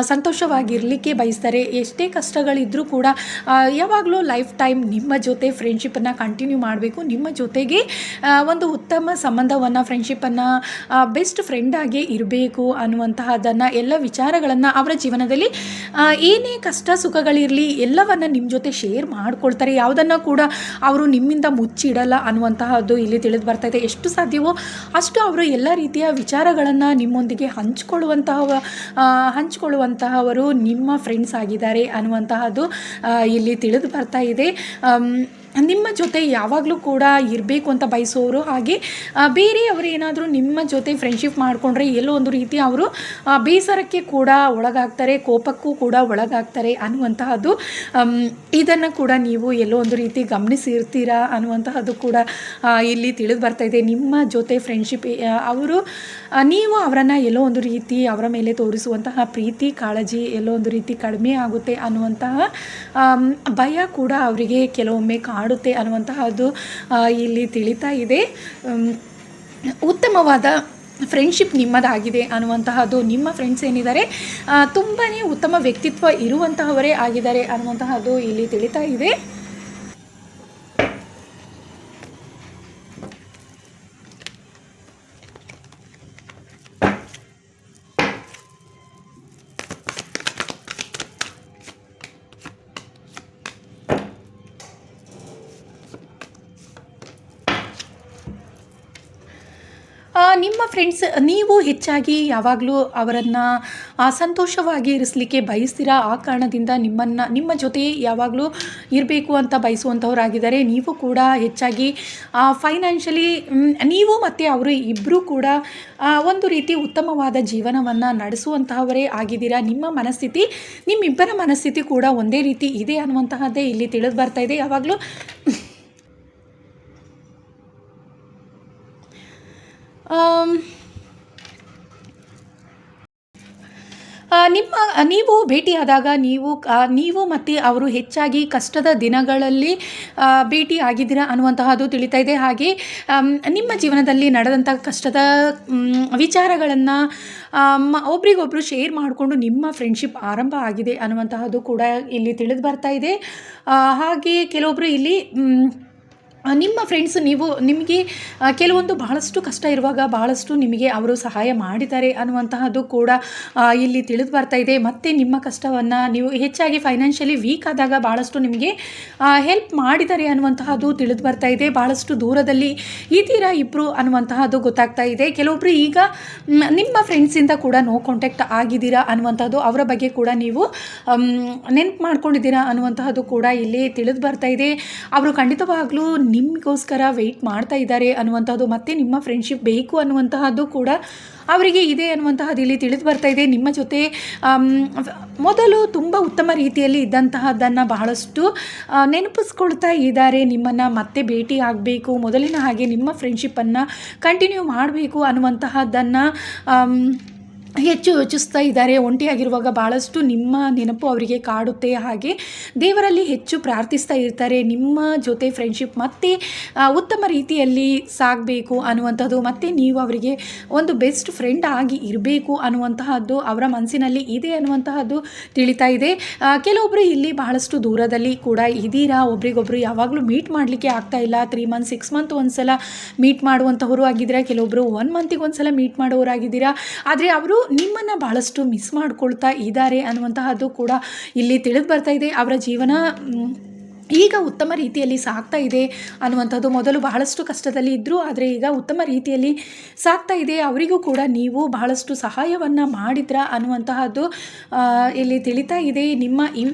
ಸಂತೋಷವಾಗಿರಲಿಕ್ಕೆ ಬಯಸ್ತಾರೆ. ಎಷ್ಟೇ ಕಷ್ಟಗಳಿದ್ದರೂ ಕೂಡ ಯಾವಾಗಲೂ ಲೈಫ್ ಟೈಮ್ ನಿಮ್ಮ ಜೊತೆ ಫ್ರೆಂಡ್ಶಿಪ್ಪನ್ನು ಕಂಟಿನ್ಯೂ ಮಾಡಬೇಕು, ನಿಮ್ಮ ಜೊತೆಗೆ ಒಂದು ಉತ್ತಮ ಸಂಬಂಧವನ್ನು, ಫ್ರೆಂಡ್ಶಿಪ್ಪನ್ನು, ಬೆಸ್ಟ್ ಫ್ರೆಂಡಾಗಿ ಇರಬೇಕು ಅನ್ನುವಂತಹದ್ದನ್ನು, ಎಲ್ಲ ವಿಚಾರಗಳನ್ನು ಅವರ ಜೀವನದಲ್ಲಿ ಏನೇ ಕಷ್ಟ ಸುಖಗಳಿರಲಿ ಎಲ್ಲವನ್ನು ನಿಮ್ಮ ಜೊತೆ ಶೇರ್ ಮಾಡ್ಕೊಳ್ತಾರೆ. ಯಾವುದನ್ನು ಕೂಡ ಅವರು ನಿಮ್ಮಿಂದ ಮುಚ್ಚಿಡಲ್ಲ ಅನ್ನುವಂತಹದ್ದು ಇಲ್ಲಿ ತಿಳಿದು ಬರ್ತಾಯಿದೆ. ಎಷ್ಟು ಸಾಧ್ಯವೋ ಅಷ್ಟು ಅವರು ಎಲ್ಲ ರೀತಿಯ ವಿಚಾರಗಳನ್ನು ನಿಮ್ಮೊಂದಿಗೆ ಹಂಚಿಕೊಳ್ಳುವಂತಹವರು ನಿಮ್ಮ ಫ್ರೆಂಡ್ಸ್ ಆಗಿದ್ದಾರೆ ಅನ್ನುವಂತಹದ್ದು ಇಲ್ಲಿ ತಿಳಿದು ಬರ್ತಾ ಇದೆ. ನಿಮ್ಮ ಜೊತೆ ಯಾವಾಗಲೂ ಕೂಡ ಇರಬೇಕು ಅಂತ ಬಯಸೋರು, ಹಾಗೆ ಬೇರೆಯವರು ಏನಾದರೂ ನಿಮ್ಮ ಜೊತೆ ಫ್ರೆಂಡ್ಶಿಪ್ ಮಾಡಿಕೊಂಡ್ರೆ ಎಲ್ಲೋ ಒಂದು ರೀತಿ ಅವರು ಬೇಸರಕ್ಕೆ ಕೂಡ ಒಳಗಾಗ್ತಾರೆ, ಕೋಪಕ್ಕೂ ಕೂಡ ಒಳಗಾಗ್ತಾರೆ ಅನ್ನುವಂತಹದ್ದು. ಇದನ್ನು ಕೂಡ ನೀವು ಎಲ್ಲೋ ಒಂದು ರೀತಿ ಗಮನಿಸಿರ್ತೀರಾ ಅನ್ನುವಂತಹದ್ದು ಕೂಡ ಇಲ್ಲಿ ತಿಳಿದು ಬರ್ತಾಯಿದೆ. ನಿಮ್ಮ ಜೊತೆ ಫ್ರೆಂಡ್ಶಿಪ್ ನೀವು ಅವರನ್ನು ಎಲ್ಲೋ ಒಂದು ರೀತಿ ಅವರ ಮೇಲೆ ತೋರಿಸುವಂತಹ ಪ್ರೀತಿ ಕಾಳಜಿ ಎಲ್ಲೋ ಒಂದು ರೀತಿ ಕಡಿಮೆ ಆಗುತ್ತೆ ಅನ್ನುವಂತಹ ಭಯ ಕೂಡ ಅವರಿಗೆ ಕೆಲವೊಮ್ಮೆ ಕಾಡುತ್ತೆ ಅನ್ನುವಂತಹದ್ದು ಇಲ್ಲಿ ತಿಳಿತಾ ಇದೆ. ಉತ್ತಮವಾದ ಫ್ರೆಂಡ್ಶಿಪ್ ನಿಮ್ಮದಾಗಿದೆ ಅನ್ನುವಂತಹದ್ದು, ನಿಮ್ಮ ಫ್ರೆಂಡ್ಸ್ ಏನಿದ್ದಾರೆ ತುಂಬಾ ಉತ್ತಮ ವ್ಯಕ್ತಿತ್ವ ಇರುವಂತಹವರೇ ಆಗಿದ್ದಾರೆ ಅನ್ನುವಂತಹದ್ದು ಇಲ್ಲಿ ತಿಳಿತಾ ಇದೆ. ನಿಮ್ಮ ಫ್ರೆಂಡ್ಸ್, ನೀವು ಹೆಚ್ಚಾಗಿ ಯಾವಾಗಲೂ ಅವರನ್ನು ಸಂತೋಷವಾಗಿ ಇರಿಸಲಿಕ್ಕೆ ಬಯಸ್ತೀರಾ. ಆ ಕಾರಣದಿಂದ ನಿಮ್ಮ ಜೊತೆ ಯಾವಾಗಲೂ ಇರಬೇಕು ಅಂತ ಬಯಸುವಂಥವರಾಗಿದ್ದಾರೆ. ನೀವು ಕೂಡ ಹೆಚ್ಚಾಗಿ ಫೈನಾನ್ಷಿಯಲಿ ನೀವು ಮತ್ತು ಅವರು ಇಬ್ಬರೂ ಕೂಡ ಒಂದು ರೀತಿ ಉತ್ತಮವಾದ ಜೀವನವನ್ನು ನಡೆಸುವಂತಹವರೇ ಆಗಿದ್ದೀರಾ. ನಿಮ್ಮಿಬ್ಬರ ಮನಸ್ಥಿತಿ ಕೂಡ ಒಂದೇ ರೀತಿ ಇದೆ ಅನ್ನುವಂತಹದ್ದೇ ಇಲ್ಲಿ ತಿಳಿದು ಬರ್ತಾ ಇದೆ. ಯಾವಾಗಲೂ ನೀವು ಭೇಟಿಯಾದಾಗ ನೀವು ಮತ್ತು ಅವರು ಹೆಚ್ಚಾಗಿ ಕಷ್ಟದ ದಿನಗಳಲ್ಲಿ ಭೇಟಿ ಆಗಿದ್ದೀರಾ ಅನ್ನುವಂತಹದ್ದು ತಿಳಿತಾ ಇದೆ. ಹಾಗೆ ನಿಮ್ಮ ಜೀವನದಲ್ಲಿ ನಡೆದಂಥ ಕಷ್ಟದ ವಿಚಾರಗಳನ್ನು ಒಬ್ರಿಗೊಬ್ರು ಶೇರ್ ಮಾಡಿಕೊಂಡು ನಿಮ್ಮ ಫ್ರೆಂಡ್ಶಿಪ್ ಆರಂಭ ಆಗಿದೆ ಅನ್ನುವಂತಹದ್ದು ಕೂಡ ಇಲ್ಲಿ ತಿಳಿದು ಬರ್ತಾ ಇದೆ. ಹಾಗೆ ಕೆಲವೊಬ್ಬರು ಇಲ್ಲಿ ನಿಮ್ಮ ಫ್ರೆಂಡ್ಸ್ ನಿಮಗೆ ಕೆಲವೊಂದು ಬಹಳಷ್ಟು ಕಷ್ಟ ಇರುವಾಗ ಬಹಳಷ್ಟು ನಿಮಗೆ ಅವರು ಸಹಾಯ ಮಾಡಿದ್ದಾರೆ ಅನ್ನುವಂತಹದ್ದು ಕೂಡ ಇಲ್ಲಿ ತಿಳಿದು ಬರ್ತಾ ಇದೆ. ಮತ್ತು ನಿಮ್ಮ ಕಷ್ಟವನ್ನು ನೀವು ಹೆಚ್ಚಾಗಿ ಫೈನಾನ್ಷಿಯಲಿ ವೀಕ್ ಆದಾಗ ಭಾಳಷ್ಟು ನಿಮಗೆ ಹೆಲ್ಪ್ ಮಾಡಿದ್ದಾರೆ ಅನ್ನುವಂತಹದ್ದು ತಿಳಿದು ಬರ್ತಾ ಇದೆ. ಭಾಳಷ್ಟು ದೂರದಲ್ಲಿ ಇದ್ದೀರಾ ಇಬ್ಬರು ಅನ್ನುವಂತಹದ್ದು ಗೊತ್ತಾಗ್ತಾ ಇದೆ. ಕೆಲವೊಬ್ಬರು ಈಗ ನಿಮ್ಮ ಫ್ರೆಂಡ್ಸಿಂದ ಕೂಡ ನೋ ಕಾಂಟ್ಯಾಕ್ಟ್ ಆಗಿದ್ದೀರಾ ಅನ್ನುವಂಥದ್ದು, ಅವರ ಬಗ್ಗೆ ಕೂಡ ನೀವು ನೆನಪು ಮಾಡ್ಕೊಂಡಿದ್ದೀರಾ ಅನ್ನುವಂತಹದ್ದು ಕೂಡ ಇಲ್ಲಿ ತಿಳಿದು ಬರ್ತಾ ಇದೆ. ಅವರು ಖಂಡಿತವಾಗ್ಲೂ ನಿಮಗೋಸ್ಕರ ವೆಯ್ಟ್ ಮಾಡ್ತಾ ಇದ್ದಾರೆ ಅನ್ನುವಂಥದ್ದು, ಮತ್ತು ನಿಮ್ಮ ಫ್ರೆಂಡ್ಶಿಪ್ ಬೇಕು ಅನ್ನುವಂತಹದ್ದು ಕೂಡ ಅವರಿಗೆ ಇದೆ ಅನ್ನುವಂತಹದ್ದು ಇಲ್ಲಿ ತಿಳಿದು ಬರ್ತಾ ಇದೆ. ನಿಮ್ಮ ಜೊತೆ ಮೊದಲು ತುಂಬ ಉತ್ತಮ ರೀತಿಯಲ್ಲಿ ಇದ್ದಂತಹದ್ದನ್ನು ಬಹಳಷ್ಟು ನೆನಪಿಸ್ಕೊಳ್ತಾ ಇದ್ದಾರೆ. ನಿಮ್ಮನ್ನು ಮತ್ತೆ ಭೇಟಿ ಆಗಬೇಕು, ಮೊದಲಿನ ಹಾಗೆ ನಿಮ್ಮ ಫ್ರೆಂಡ್ಶಿಪ್ಪನ್ನು ಕಂಟಿನ್ಯೂ ಮಾಡಬೇಕು ಅನ್ನುವಂತಹದ್ದನ್ನು ಹೆಚ್ಚು ಯೋಚಿಸ್ತಾ ಇದ್ದಾರೆ. ಒಂಟಿಯಾಗಿರುವಾಗ ಭಾಳಷ್ಟು ನಿಮ್ಮ ನೆನಪು ಅವರಿಗೆ ಕಾಡುತ್ತೆ. ಹಾಗೆ ದೇವರಲ್ಲಿ ಹೆಚ್ಚು ಪ್ರಾರ್ಥಿಸ್ತಾ ಇರ್ತಾರೆ, ನಿಮ್ಮ ಜೊತೆ ಫ್ರೆಂಡ್ಶಿಪ್ ಮತ್ತೆ ಉತ್ತಮ ರೀತಿಯಲ್ಲಿ ಸಾಗಬೇಕು ಅನ್ನುವಂಥದ್ದು, ಮತ್ತು ನೀವು ಅವರಿಗೆ ಒಂದು ಬೆಸ್ಟ್ ಫ್ರೆಂಡ್ ಆಗಿ ಇರಬೇಕು ಅನ್ನುವಂತಹದ್ದು ಅವರ ಮನಸ್ಸಿನಲ್ಲಿ ಇದೆ ಅನ್ನುವಂತಹದ್ದು ತಿಳಿತಾ ಇದೆ. ಕೆಲವೊಬ್ಬರು ಇಲ್ಲಿ ಬಹಳಷ್ಟು ದೂರದಲ್ಲಿ ಕೂಡ ಇದ್ದೀರಾ, ಒಬ್ರಿಗೊಬ್ರು ಯಾವಾಗಲೂ ಮೀಟ್ ಮಾಡಲಿಕ್ಕೆ ಆಗ್ತಾ ಇಲ್ಲ. 3 ಮಂತ್ 6 ಮಂತ್ ಒಂದು ಸಲ ಮೀಟ್ ಮಾಡುವಂಥವರು ಆಗಿದ್ದೀರಾ, ಕೆಲವೊಬ್ಬರು 1 ಮಂತಿಗೆ ಒಂದು ಸಲ ಮೀಟ್ ಮಾಡೋರಾಗಿದ್ದೀರಾ. ಆದರೆ ಅವರು ನಿಮ್ಮನ್ನು ಭಾಳಷ್ಟು ಮಿಸ್ ಮಾಡ್ಕೊಳ್ತಾ ಇದ್ದಾರೆ ಅನ್ನುವಂತಹದ್ದು ಕೂಡ ಇಲ್ಲಿ ತಿಳಿದು ಬರ್ತಾ ಇದೆ. ಅವರ ಜೀವನ ಈಗ ಉತ್ತಮ ರೀತಿಯಲ್ಲಿ ಸಾಗ್ತಾ ಇದೆ ಅನ್ನುವಂಥದ್ದು. ಮೊದಲು ಬಹಳಷ್ಟು ಕಷ್ಟದಲ್ಲಿ ಇದ್ದರು, ಆದರೆ ಈಗ ಉತ್ತಮ ರೀತಿಯಲ್ಲಿ ಸಾಗ್ತಾ ಇದೆ. ಅವರಿಗೂ ಕೂಡ ನೀವು ಬಹಳಷ್ಟು ಸಹಾಯವನ್ನು ಮಾಡಿದ್ರ ಅನ್ನುವಂತಹದ್ದು ಇಲ್ಲಿ ತಿಳಿತಾ ಇದೆ.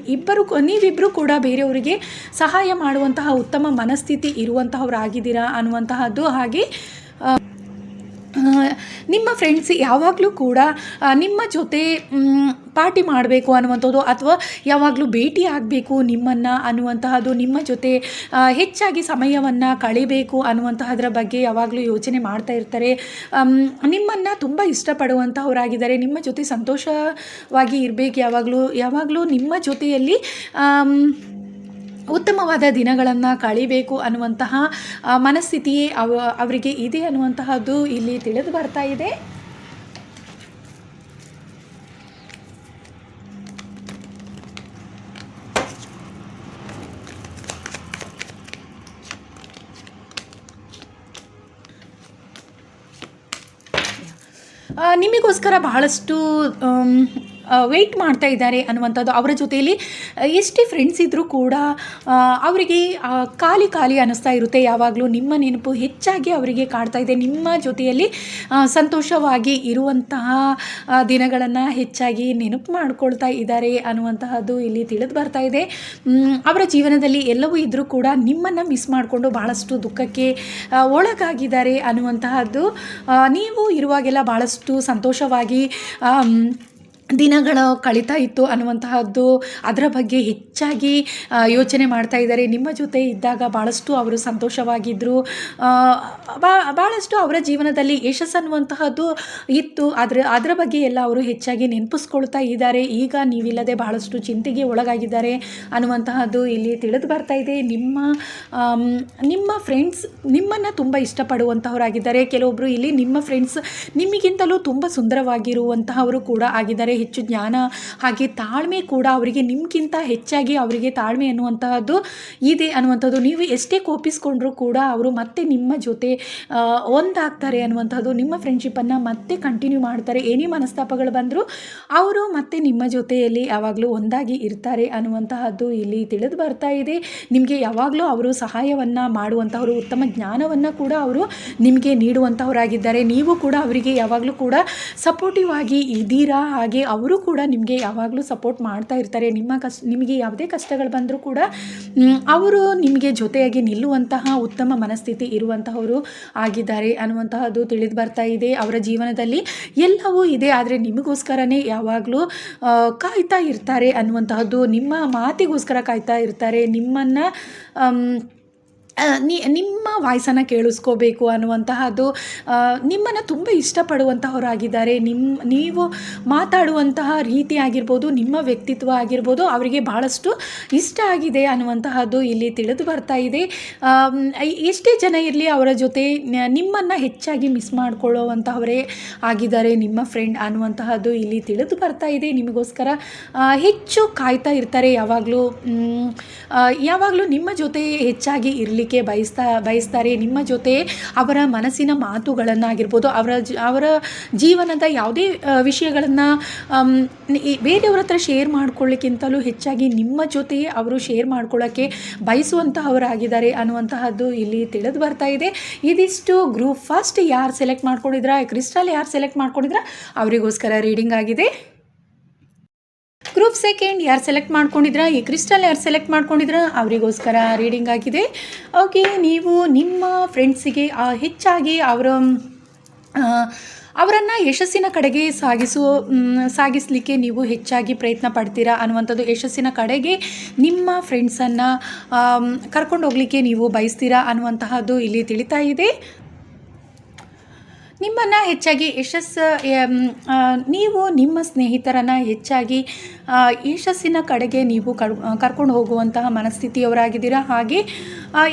ನೀವಿಬ್ಬರು ಕೂಡ ಬೇರೆಯವರಿಗೆ ಸಹಾಯ ಮಾಡುವಂತಹ ಉತ್ತಮ ಮನಸ್ಥಿತಿ ಇರುವಂತಹವರಾಗಿದ್ದೀರಾ ಅನ್ನುವಂತಹದ್ದು. ಹಾಗೆ ನಿಮ್ಮ ಫ್ರೆಂಡ್ಸ್ ಯಾವಾಗಲೂ ಕೂಡ ನಿಮ್ಮ ಜೊತೆ ಪಾರ್ಟಿ ಮಾಡಬೇಕು ಅನ್ನುವಂಥದ್ದು, ಅಥವಾ ಯಾವಾಗಲೂ ಭೇಟಿ ಆಗಬೇಕು ನಿಮ್ಮನ್ನು ಅನ್ನುವಂತಹದ್ದು, ನಿಮ್ಮ ಜೊತೆ ಹೆಚ್ಚಾಗಿ ಸಮಯವನ್ನು ಕಳಿಬೇಕು ಅನ್ನುವಂತಹದ್ರ ಬಗ್ಗೆ ಯಾವಾಗಲೂ ಯೋಚನೆ ಮಾಡ್ತಾ ಇರ್ತಾರೆ. ನಿಮ್ಮನ್ನು ತುಂಬ ಇಷ್ಟಪಡುವಂಥವರಾಗಿದ್ದಾರೆ, ನಿಮ್ಮ ಜೊತೆ ಸಂತೋಷವಾಗಿ ಇರಬೇಕು, ಯಾವಾಗಲೂ ನಿಮ್ಮ ಜೊತೆಯಲ್ಲಿ ಉತ್ತಮವಾದ ದಿನಗಳನ್ನು ಕಳಿಬೇಕು ಅನ್ನುವಂತಹ ಮನಸ್ಥಿತಿಯೇ ಅವರಿಗೆ ಇದೆ ಅನ್ನುವಂತಹದ್ದು ಇಲ್ಲಿ ತಿಳಿದು ಬರ್ತಾ ಇದೆ. ನಿಮಗೋಸ್ಕರ ಬಹಳಷ್ಟು ವೆಯ್ಟ್ ಮಾಡ್ತಾ ಇದ್ದಾರೆ ಅನ್ನುವಂಥದ್ದು. ಅವರ ಜೊತೆಯಲ್ಲಿ ಎಷ್ಟೇ ಫ್ರೆಂಡ್ಸ್ ಇದ್ದರೂ ಕೂಡ ಅವರಿಗೆ ಖಾಲಿ ಅನ್ನಿಸ್ತಾ ಇರುತ್ತೆ. ಯಾವಾಗಲೂ ನಿಮ್ಮ ನೆನಪು ಹೆಚ್ಚಾಗಿ ಅವರಿಗೆ ಕಾಡ್ತಾ ಇದೆ. ನಿಮ್ಮ ಜೊತೆಯಲ್ಲಿ ಸಂತೋಷವಾಗಿ ಇರುವಂತಹ ದಿನಗಳನ್ನು ಹೆಚ್ಚಾಗಿ ನೆನಪು ಮಾಡ್ಕೊಳ್ತಾ ಇದ್ದಾರೆ ಅನ್ನುವಂತಹದ್ದು ಇಲ್ಲಿ ತಿಳಿದು ಬರ್ತಾ ಇದೆ. ಅವರ ಜೀವನದಲ್ಲಿ ಎಲ್ಲವೂ ಇದ್ದರೂ ಕೂಡ ನಿಮ್ಮನ್ನು ಮಿಸ್ ಮಾಡಿಕೊಂಡು ಭಾಳಷ್ಟು ದುಃಖಕ್ಕೆ ಒಳಗಾಗಿದ್ದಾರೆ ಅನ್ನುವಂತಹದ್ದು. ನೀವು ಇರುವಾಗೆಲ್ಲ ಭಾಳಷ್ಟು ಸಂತೋಷವಾಗಿ ದಿನಗಳು ಕಳೀತಾ ಇತ್ತು ಅನ್ನುವಂತಹದ್ದು, ಅದರ ಬಗ್ಗೆ ಹೆಚ್ಚಾಗಿ ಯೋಚನೆ ಮಾಡ್ತಾ ಇದ್ದಾರೆ. ನಿಮ್ಮ ಜೊತೆ ಇದ್ದಾಗ ಭಾಳಷ್ಟು ಅವರು ಸಂತೋಷವಾಗಿದ್ದರು, ಭಾಳಷ್ಟು ಅವರ ಜೀವನದಲ್ಲಿ ಯಶಸ್ಸು ಅನ್ನುವಂತಹದ್ದು ಇತ್ತು. ಅದರ ಬಗ್ಗೆ ಎಲ್ಲ ಅವರು ಹೆಚ್ಚಾಗಿ ನೆನಪಿಸ್ಕೊಳ್ತಾ ಇದ್ದಾರೆ. ಈಗ ನೀವಿಲ್ಲದೆ ಭಾಳಷ್ಟು ಚಿಂತೆಗೆ ಒಳಗಾಗಿದ್ದಾರೆ ಅನ್ನುವಂತಹದ್ದು ಇಲ್ಲಿ ತಿಳಿದು ಬರ್ತಾ ಇದೆ. ನಿಮ್ಮ ಫ್ರೆಂಡ್ಸ್ ನಿಮ್ಮನ್ನು ತುಂಬ ಇಷ್ಟಪಡುವಂತಹವರಾಗಿದ್ದಾರೆ. ಕೆಲವೊಬ್ಬರು ಇಲ್ಲಿ ನಿಮ್ಮ ಫ್ರೆಂಡ್ಸ್ ನಿಮಗಿಂತಲೂ ತುಂಬ ಸುಂದರವಾಗಿರುವಂತಹವರು ಕೂಡ ಆಗಿದ್ದಾರೆ. ಹೆಚ್ಚು ಜ್ಞಾನ ಹಾಗೆ ತಾಳ್ಮೆ ಕೂಡ ಅವರಿಗೆ ನಿಮಗಿಂತ ಹೆಚ್ಚಾಗಿ ಅವರಿಗೆ ತಾಳ್ಮೆ ಅನ್ನುವಂತಹದ್ದು ಇದೆ ಅನ್ನುವಂಥದ್ದು. ನೀವು ಎಷ್ಟೇ ಕೋಪಿಸ್ಕೊಂಡ್ರೂ ಕೂಡ ಅವರು ಮತ್ತೆ ನಿಮ್ಮ ಜೊತೆ ಒಂದಾಗ್ತಾರೆ ಅನ್ನುವಂಥದ್ದು. ನಿಮ್ಮ ಫ್ರೆಂಡ್ಶಿಪ್ಪನ್ನು ಮತ್ತೆ ಕಂಟಿನ್ಯೂ ಮಾಡ್ತಾರೆ. ಏನೇ ಮನಸ್ತಾಪಗಳು ಬಂದರೂ ಅವರು ಮತ್ತೆ ನಿಮ್ಮ ಜೊತೆಯಲ್ಲಿ ಯಾವಾಗಲೂ ಒಂದಾಗಿ ಇರ್ತಾರೆ ಅನ್ನುವಂತಹದ್ದು ಇಲ್ಲಿ ತಿಳಿದು ಬರ್ತಾ ಇದೆ. ನಿಮಗೆ ಯಾವಾಗಲೂ ಅವರು ಸಹಾಯವನ್ನು ಮಾಡುವಂಥವರು, ಉತ್ತಮ ಜ್ಞಾನವನ್ನು ಕೂಡ ಅವರು ನಿಮಗೆ ನೀಡುವಂಥವರಾಗಿದ್ದಾರೆ. ನೀವು ಕೂಡ ಅವರಿಗೆ ಯಾವಾಗಲೂ ಕೂಡ ಸಪೋರ್ಟಿವ್ ಆಗಿ ಇದ್ದೀರಾ. ಹಾಗೆ ಅವರು ಕೂಡ ನಿಮಗೆ ಯಾವಾಗಲೂ ಸಪೋರ್ಟ್ ಮಾಡ್ತಾ ಇರ್ತಾರೆ. ನಿಮಗೆ ಯಾವುದೇ ಕಷ್ಟಗಳು ಬಂದರೂ ಕೂಡ ಅವರು ನಿಮಗೆ ಜೊತೆಯಾಗಿ ನಿಲ್ಲುವಂತಹ ಉತ್ತಮ ಮನಸ್ಥಿತಿ ಇರುವಂತಹವರು ಆಗಿದ್ದಾರೆ ಅನ್ನುವಂತಹದ್ದು ತಿಳಿದು ಬರ್ತಾ ಇದೆ. ಅವರ ಜೀವನದಲ್ಲಿ ಎಲ್ಲವೂ ಇದೆ, ಆದರೆ ನಿಮಗೋಸ್ಕರನೇ ಯಾವಾಗಲೂ ಕಾಯ್ತಾ ಇರ್ತಾರೆ ಅನ್ನುವಂತಹದ್ದು, ನಿಮ್ಮ ಮಾತಿಗೋಸ್ಕರ ಕಾಯ್ತಾ ಇರ್ತಾರೆ. ನಿಮ್ಮ ವಾಯ್ಸನ್ನು ಕೇಳಿಸ್ಕೋಬೇಕು ಅನ್ನುವಂತಹದ್ದು, ನಿಮ್ಮನ್ನು ತುಂಬ ಇಷ್ಟಪಡುವಂತಹವರಾಗಿದ್ದಾರೆ. ನೀವು ಮಾತಾಡುವಂತಹ ರೀತಿ ಆಗಿರ್ಬೋದು, ನಿಮ್ಮ ವ್ಯಕ್ತಿತ್ವ ಆಗಿರ್ಬೋದು, ಅವರಿಗೆ ಭಾಳಷ್ಟು ಇಷ್ಟ ಆಗಿದೆ ಅನ್ನುವಂತಹದ್ದು ಇಲ್ಲಿ ತಿಳಿದು ಬರ್ತಾ ಇದೆ. ಎಷ್ಟೇ ಜನ ಇರಲಿ ಅವರ ಜೊತೆ ನಿಮ್ಮನ್ನು ಹೆಚ್ಚಾಗಿ ಮಿಸ್ ಮಾಡಿಕೊಳ್ಳುವಂತಹವರೇ ಆಗಿದ್ದಾರೆ ನಿಮ್ಮ ಫ್ರೆಂಡ್ ಅನ್ನುವಂತಹದ್ದು ಇಲ್ಲಿ ತಿಳಿದು ಬರ್ತಾ ಇದೆ. ನಿಮಗೋಸ್ಕರ ಹೆಚ್ಚು ಕಾಯ್ತಾ ಇರ್ತಾರೆ. ಯಾವಾಗಲೂ ನಿಮ್ಮ ಜೊತೆ ಹೆಚ್ಚಾಗಿ ಇರಲಿಕ್ಕೆ ಇರಲಿಕ್ಕೆ ಬಯಸ್ತಾರೆ. ನಿಮ್ಮ ಜೊತೆ ಅವರ ಮನಸ್ಸಿನ ಮಾತುಗಳನ್ನಾಗಿರ್ಬೋದು, ಅವರ ಜೀವನದ ಯಾವುದೇ ವಿಷಯಗಳನ್ನು ಬೇರೆಯವ್ರ ಹತ್ರ ಶೇರ್ ಮಾಡ್ಕೊಳ್ಳಿಕ್ಕಿಂತಲೂ ಹೆಚ್ಚಾಗಿ ನಿಮ್ಮ ಜೊತೆಯೇ ಅವರು ಶೇರ್ ಮಾಡ್ಕೊಳ್ಳೋಕ್ಕೆ ಬಯಸುವಂತಹವರಾಗಿದ್ದಾರೆ ಅನ್ನುವಂತಹದ್ದು ಇಲ್ಲಿ ತಿಳಿದು ಬರ್ತಾ ಇದೆ. ಇದಿಷ್ಟು ಗ್ರೂಪ್ ಫಸ್ಟ್ ಯಾರು ಸೆಲೆಕ್ಟ್ ಮಾಡ್ಕೊಂಡಿದ್ರ, ಕ್ರಿಸ್ಟಲ್ ಯಾರು ಸೆಲೆಕ್ಟ್ ಮಾಡ್ಕೊಂಡಿದ್ರ ಅವರಿಗೋಸ್ಕರ ರೀಡಿಂಗ್ ಆಗಿದೆ. ಗ್ರೂಪ್ ಸೆಕೆಂಡ್ ಯಾರು ಸೆಲೆಕ್ಟ್ ಮಾಡ್ಕೊಂಡಿದ್ರ, ಈ ಕ್ರಿಸ್ಟಲ್ ಯಾರು ಸೆಲೆಕ್ಟ್ ಮಾಡ್ಕೊಂಡಿದ್ರ ಅವರಿಗೋಸ್ಕರ ರೀಡಿಂಗ್ ಆಗಿದೆ. ಓಕೆ, ನೀವು ನಿಮ್ಮ ಫ್ರೆಂಡ್ಸಿಗೆ ಹೆಚ್ಚಾಗಿ ಅವರನ್ನು ಯಶಸ್ಸಿನ ಕಡೆಗೆ ಸಾಗಿಸಲಿಕ್ಕೆ ನೀವು ಹೆಚ್ಚಾಗಿ ಪ್ರಯತ್ನ ಪಡ್ತೀರಾ ಅನ್ನುವಂಥದ್ದು, ಯಶಸ್ಸಿನ ಕಡೆಗೆ ನಿಮ್ಮ ಫ್ರೆಂಡ್ಸನ್ನು ಕರ್ಕೊಂಡು ಹೋಗಲಿಕ್ಕೆ ನೀವು ಬಯಸ್ತೀರಾ ಅನ್ನುವಂತಹದ್ದು ಇಲ್ಲಿ ತಿಳಿತಾ ಇದೆ. ನಿಮ್ಮನ್ನು ಹೆಚ್ಚಾಗಿ ನೀವು ನಿಮ್ಮ ಸ್ನೇಹಿತರನ್ನು ಹೆಚ್ಚಾಗಿ ಯಶಸ್ಸಿನ ಕಡೆಗೆ ನೀವು ಕರ್ಕೊಂಡು ಹೋಗುವಂತಹ ಮನಸ್ಥಿತಿಯವರಾಗಿದ್ದೀರಾ. ಹಾಗೆ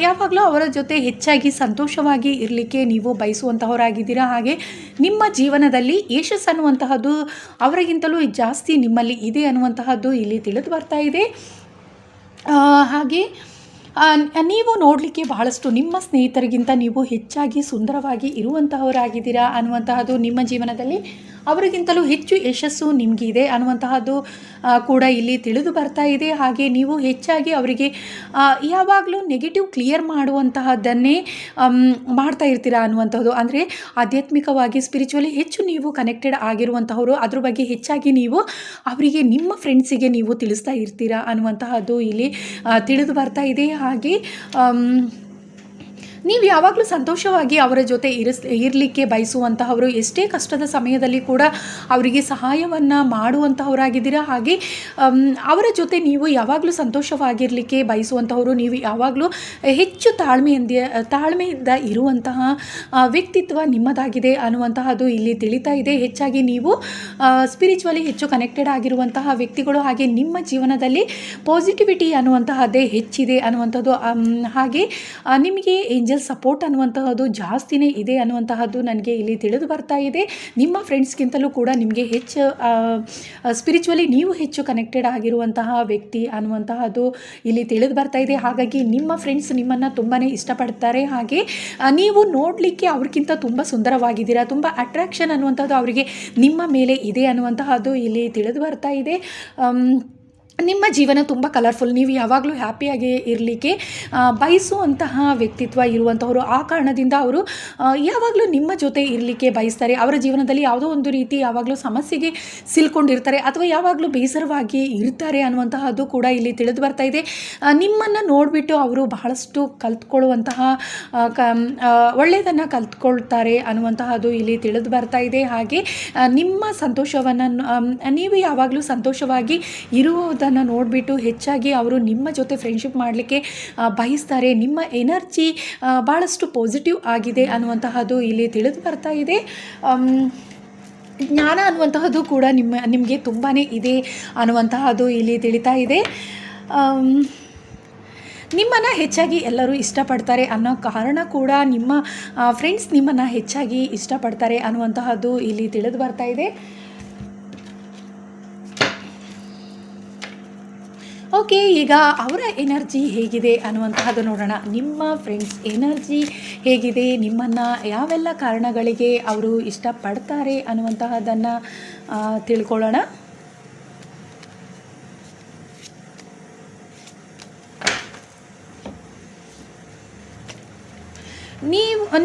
ಯಾವಾಗಲೂ ಅವರ ಜೊತೆ ಹೆಚ್ಚಾಗಿ ಸಂತೋಷವಾಗಿ ಇರಲಿಕ್ಕೆ ನೀವು ಬಯಸುವಂತಹವರಾಗಿದ್ದೀರಾ. ಹಾಗೆ ನಿಮ್ಮ ಜೀವನದಲ್ಲಿ ಯಶಸ್ಸು ಅನ್ನುವಂತಹದ್ದು ಅವರಿಗಿಂತಲೂ ಜಾಸ್ತಿ ನಿಮ್ಮಲ್ಲಿ ಇದೆ ಅನ್ನುವಂತಹದ್ದು ಇಲ್ಲಿ ತಿಳಿದು ಬರ್ತಾ ಇದೆ. ಹಾಗೆ ನೀವು ನೋಡಲಿಕ್ಕೆ ಬಹಳಷ್ಟು ನಿಮ್ಮ ಸ್ನೇಹಿತರಿಗಿಂತ ನೀವು ಹೆಚ್ಚಾಗಿ ಸುಂದರವಾಗಿ ಇರುವಂತಹವರಾಗಿದ್ದೀರಾ ಅನ್ನುವಂತಹದ್ದು, ನಿಮ್ಮ ಜೀವನದಲ್ಲಿ ಅವರಿಗಿಂತಲೂ ಹೆಚ್ಚು ಯಶಸ್ಸು ನಿಮಗಿದೆ ಅನ್ನುವಂತಹದ್ದು ಕೂಡ ಇಲ್ಲಿ ತಿಳಿದು ಬರ್ತಾ ಇದೆ. ಹಾಗೆ ನೀವು ಹೆಚ್ಚಾಗಿ ಅವರಿಗೆ ಯಾವಾಗಲೂ ನೆಗೆಟಿವ್ ಕ್ಲಿಯರ್ ಮಾಡುವಂತಹದ್ದನ್ನೇ ಮಾಡ್ತಾ ಇರ್ತೀರಾ ಅನ್ನುವಂಥದ್ದು. ಅಂದರೆ ಆಧ್ಯಾತ್ಮಿಕವಾಗಿ ಸ್ಪಿರಿಚುವಲಿ ಹೆಚ್ಚು ನೀವು ಕನೆಕ್ಟೆಡ್ ಆಗಿರುವಂತಹವರು, ಅದ್ರ ಬಗ್ಗೆ ಹೆಚ್ಚಾಗಿ ನೀವು ಅವರಿಗೆ ನಿಮ್ಮ ಫ್ರೆಂಡ್ಸಿಗೆ ನೀವು ತಿಳಿಸ್ತಾ ಇರ್ತೀರಾ ಅನ್ನುವಂತಹದ್ದು ಇಲ್ಲಿ ತಿಳಿದು ಬರ್ತಾ ಇದೆ. ಹಾಗೆ ನೀವು ಯಾವಾಗಲೂ ಸಂತೋಷವಾಗಿ ಅವರ ಜೊತೆ ಇರಲಿಕ್ಕೆ ಬಯಸುವಂತಹವರು, ಎಷ್ಟೇ ಕಷ್ಟದ ಸಮಯದಲ್ಲಿ ಕೂಡ ಅವರಿಗೆ ಸಹಾಯವನ್ನು ಮಾಡುವಂತಹವರಾಗಿದ್ದೀರಾ. ಹಾಗೆ ಅವರ ಜೊತೆ ನೀವು ಯಾವಾಗಲೂ ಸಂತೋಷವಾಗಿರಲಿಕ್ಕೆ ಬಯಸುವಂತಹವರು, ನೀವು ಯಾವಾಗಲೂ ಹೆಚ್ಚು ತಾಳ್ಮೆಯಿಂದ ಇರುವಂತಹ ವ್ಯಕ್ತಿತ್ವ ನಿಮ್ಮದಾಗಿದೆ ಅನ್ನುವಂತಹದ್ದು ಇಲ್ಲಿ ತಿಳಿತಾ ಇದೆ. ಹೆಚ್ಚಾಗಿ ನೀವು ಸ್ಪಿರಿಚುವಲಿ ಹೆಚ್ಚು ಕನೆಕ್ಟೆಡ್ ಆಗಿರುವಂತಹ ವ್ಯಕ್ತಿಗಳು. ಹಾಗೆ ನಿಮ್ಮ ಜೀವನದಲ್ಲಿ ಪಾಸಿಟಿವಿಟಿ ಅನ್ನುವಂತಹದ್ದೇ ಹೆಚ್ಚಿದೆ ಅನ್ನುವಂಥದ್ದು. ಹಾಗೆ ನಿಮಗೆ ಏಂಜಲ್ ಸಪೋರ್ಟ್ ಅನ್ನುವಂತಹದ್ದು ಜಾಸ್ತಿನೇ ಇದೆ ಅನ್ನುವಂತಹದ್ದು ನನಗೆ ಇಲ್ಲಿ ತಿಳಿದು ಬರ್ತಾ ಇದೆ. ನಿಮ್ಮ ಫ್ರೆಂಡ್ಸ್ಗಿಂತಲೂ ಕೂಡ ನಿಮಗೆ ಹೆಚ್ಚು ಸ್ಪಿರಿಚುವಲಿ ನೀವು ಹೆಚ್ಚು ಕನೆಕ್ಟೆಡ್ ಆಗಿರುವಂತಹ ವ್ಯಕ್ತಿ ಅನ್ನುವಂತಹದ್ದು ಇಲ್ಲಿ ತಿಳಿದು ಬರ್ತಾ ಇದೆ. ಹಾಗಾಗಿ ನಿಮ್ಮ ಫ್ರೆಂಡ್ಸ್ ನಿಮ್ಮನ್ನು ತುಂಬಾ ಇಷ್ಟಪಡ್ತಾರೆ. ಹಾಗೆ ನೀವು ನೋಡಲಿಕ್ಕೆ ಅವ್ರಿಗಿಂತ ತುಂಬ ಸುಂದರವಾಗಿದ್ದೀರಾ, ತುಂಬ ಅಟ್ರಾಕ್ಷನ್ ಅನ್ನುವಂಥದ್ದು ಅವರಿಗೆ ನಿಮ್ಮ ಮೇಲೆ ಇದೆ ಅನ್ನುವಂತಹದ್ದು ಇಲ್ಲಿ ತಿಳಿದು ಬರ್ತಾ ಇದೆ. ನಿಮ್ಮ ಜೀವನ ತುಂಬ ಕಲರ್ಫುಲ್, ನೀವು ಯಾವಾಗಲೂ ಹ್ಯಾಪಿಯಾಗಿ ಇರಲಿಕ್ಕೆ ಬಯಸುವಂತಹ ವ್ಯಕ್ತಿತ್ವ ಇರುವಂಥವರು. ಆ ಕಾರಣದಿಂದ ಅವರು ಯಾವಾಗಲೂ ನಿಮ್ಮ ಜೊತೆ ಇರಲಿಕ್ಕೆ ಬಯಸ್ತಾರೆ. ಅವರ ಜೀವನದಲ್ಲಿ ಯಾವುದೋ ಒಂದು ರೀತಿ ಯಾವಾಗಲೂ ಸಮಸ್ಯೆಗೆ ಸಿಲ್ಕೊಂಡಿರ್ತಾರೆ ಅಥವಾ ಯಾವಾಗಲೂ ಬೇಸರವಾಗಿ ಇರ್ತಾರೆ ಅನ್ನುವಂತಹದ್ದು ಕೂಡ ಇಲ್ಲಿ ತಿಳಿದು ಬರ್ತಾ ಇದೆ. ನಿಮ್ಮನ್ನು ನೋಡಿಬಿಟ್ಟು ಅವರು ಬಹಳಷ್ಟು ಕಲ್ತ್ಕೊಳ್ಳುವಂತಹ ಒಳ್ಳೆಯದನ್ನು ಕಲ್ತ್ಕೊಳ್ತಾರೆ ಅನ್ನುವಂತಹದ್ದು ಇಲ್ಲಿ ತಿಳಿದು ಬರ್ತಾ ಇದೆ. ಹಾಗೆ ನಿಮ್ಮ ಸಂತೋಷವನ್ನು ನೀವು ಯಾವಾಗಲೂ ಸಂತೋಷವಾಗಿ ಇರುವುದನ್ನು ನೋಡಿಬಿಟ್ಟು ಹೆಚ್ಚಾಗಿ ಅವರು ನಿಮ್ಮ ಜೊತೆ ಫ್ರೆಂಡ್ಶಿಪ್ ಮಾಡಲಿಕ್ಕೆ ಬಯಸ್ತಾರೆ. ನಿಮ್ಮ ಎನರ್ಜಿ ಭಾಳಷ್ಟು ಪಾಸಿಟಿವ್ ಆಗಿದೆ ಅನ್ನುವಂತಹದ್ದು ಇಲ್ಲಿ ತಿಳಿದು ಬರ್ತಾ ಇದೆ. ಜ್ಞಾನ ಅನ್ನುವಂತಹದ್ದು ಕೂಡ ನಿಮಗೆ ತುಂಬಾ ಇದೆ ಅನ್ನುವಂತಹದ್ದು ಇಲ್ಲಿ ತಿಳಿತಾ ಇದೆ. ನಿಮ್ಮನ್ನು ಹೆಚ್ಚಾಗಿ ಎಲ್ಲರೂ ಇಷ್ಟಪಡ್ತಾರೆ ಅನ್ನೋ ಕಾರಣ ಕೂಡ ನಿಮ್ಮ ಫ್ರೆಂಡ್ಸ್ ನಿಮ್ಮನ್ನು ಹೆಚ್ಚಾಗಿ ಇಷ್ಟಪಡ್ತಾರೆ ಅನ್ನುವಂತಹದ್ದು ಇಲ್ಲಿ ತಿಳಿದು ಬರ್ತಾ ಇದೆ. ಓಕೆ, ಈಗ ಅವರ ಎನರ್ಜಿ ಹೇಗಿದೆ ಅನ್ನುವಂತಹದ್ದು ನೋಡೋಣ. ನಿಮ್ಮ ಫ್ರೆಂಡ್ಸ್ ಎನರ್ಜಿ ಹೇಗಿದೆ, ನಿಮ್ಮನ್ನು ಯಾವೆಲ್ಲ ಕಾರಣಗಳಿಗೆ ಅವರು ಇಷ್ಟಪಡ್ತಾರೆ ಅನ್ನುವಂತಹದ್ದನ್ನು ತಿಳ್ಕೊಳ್ಳೋಣ.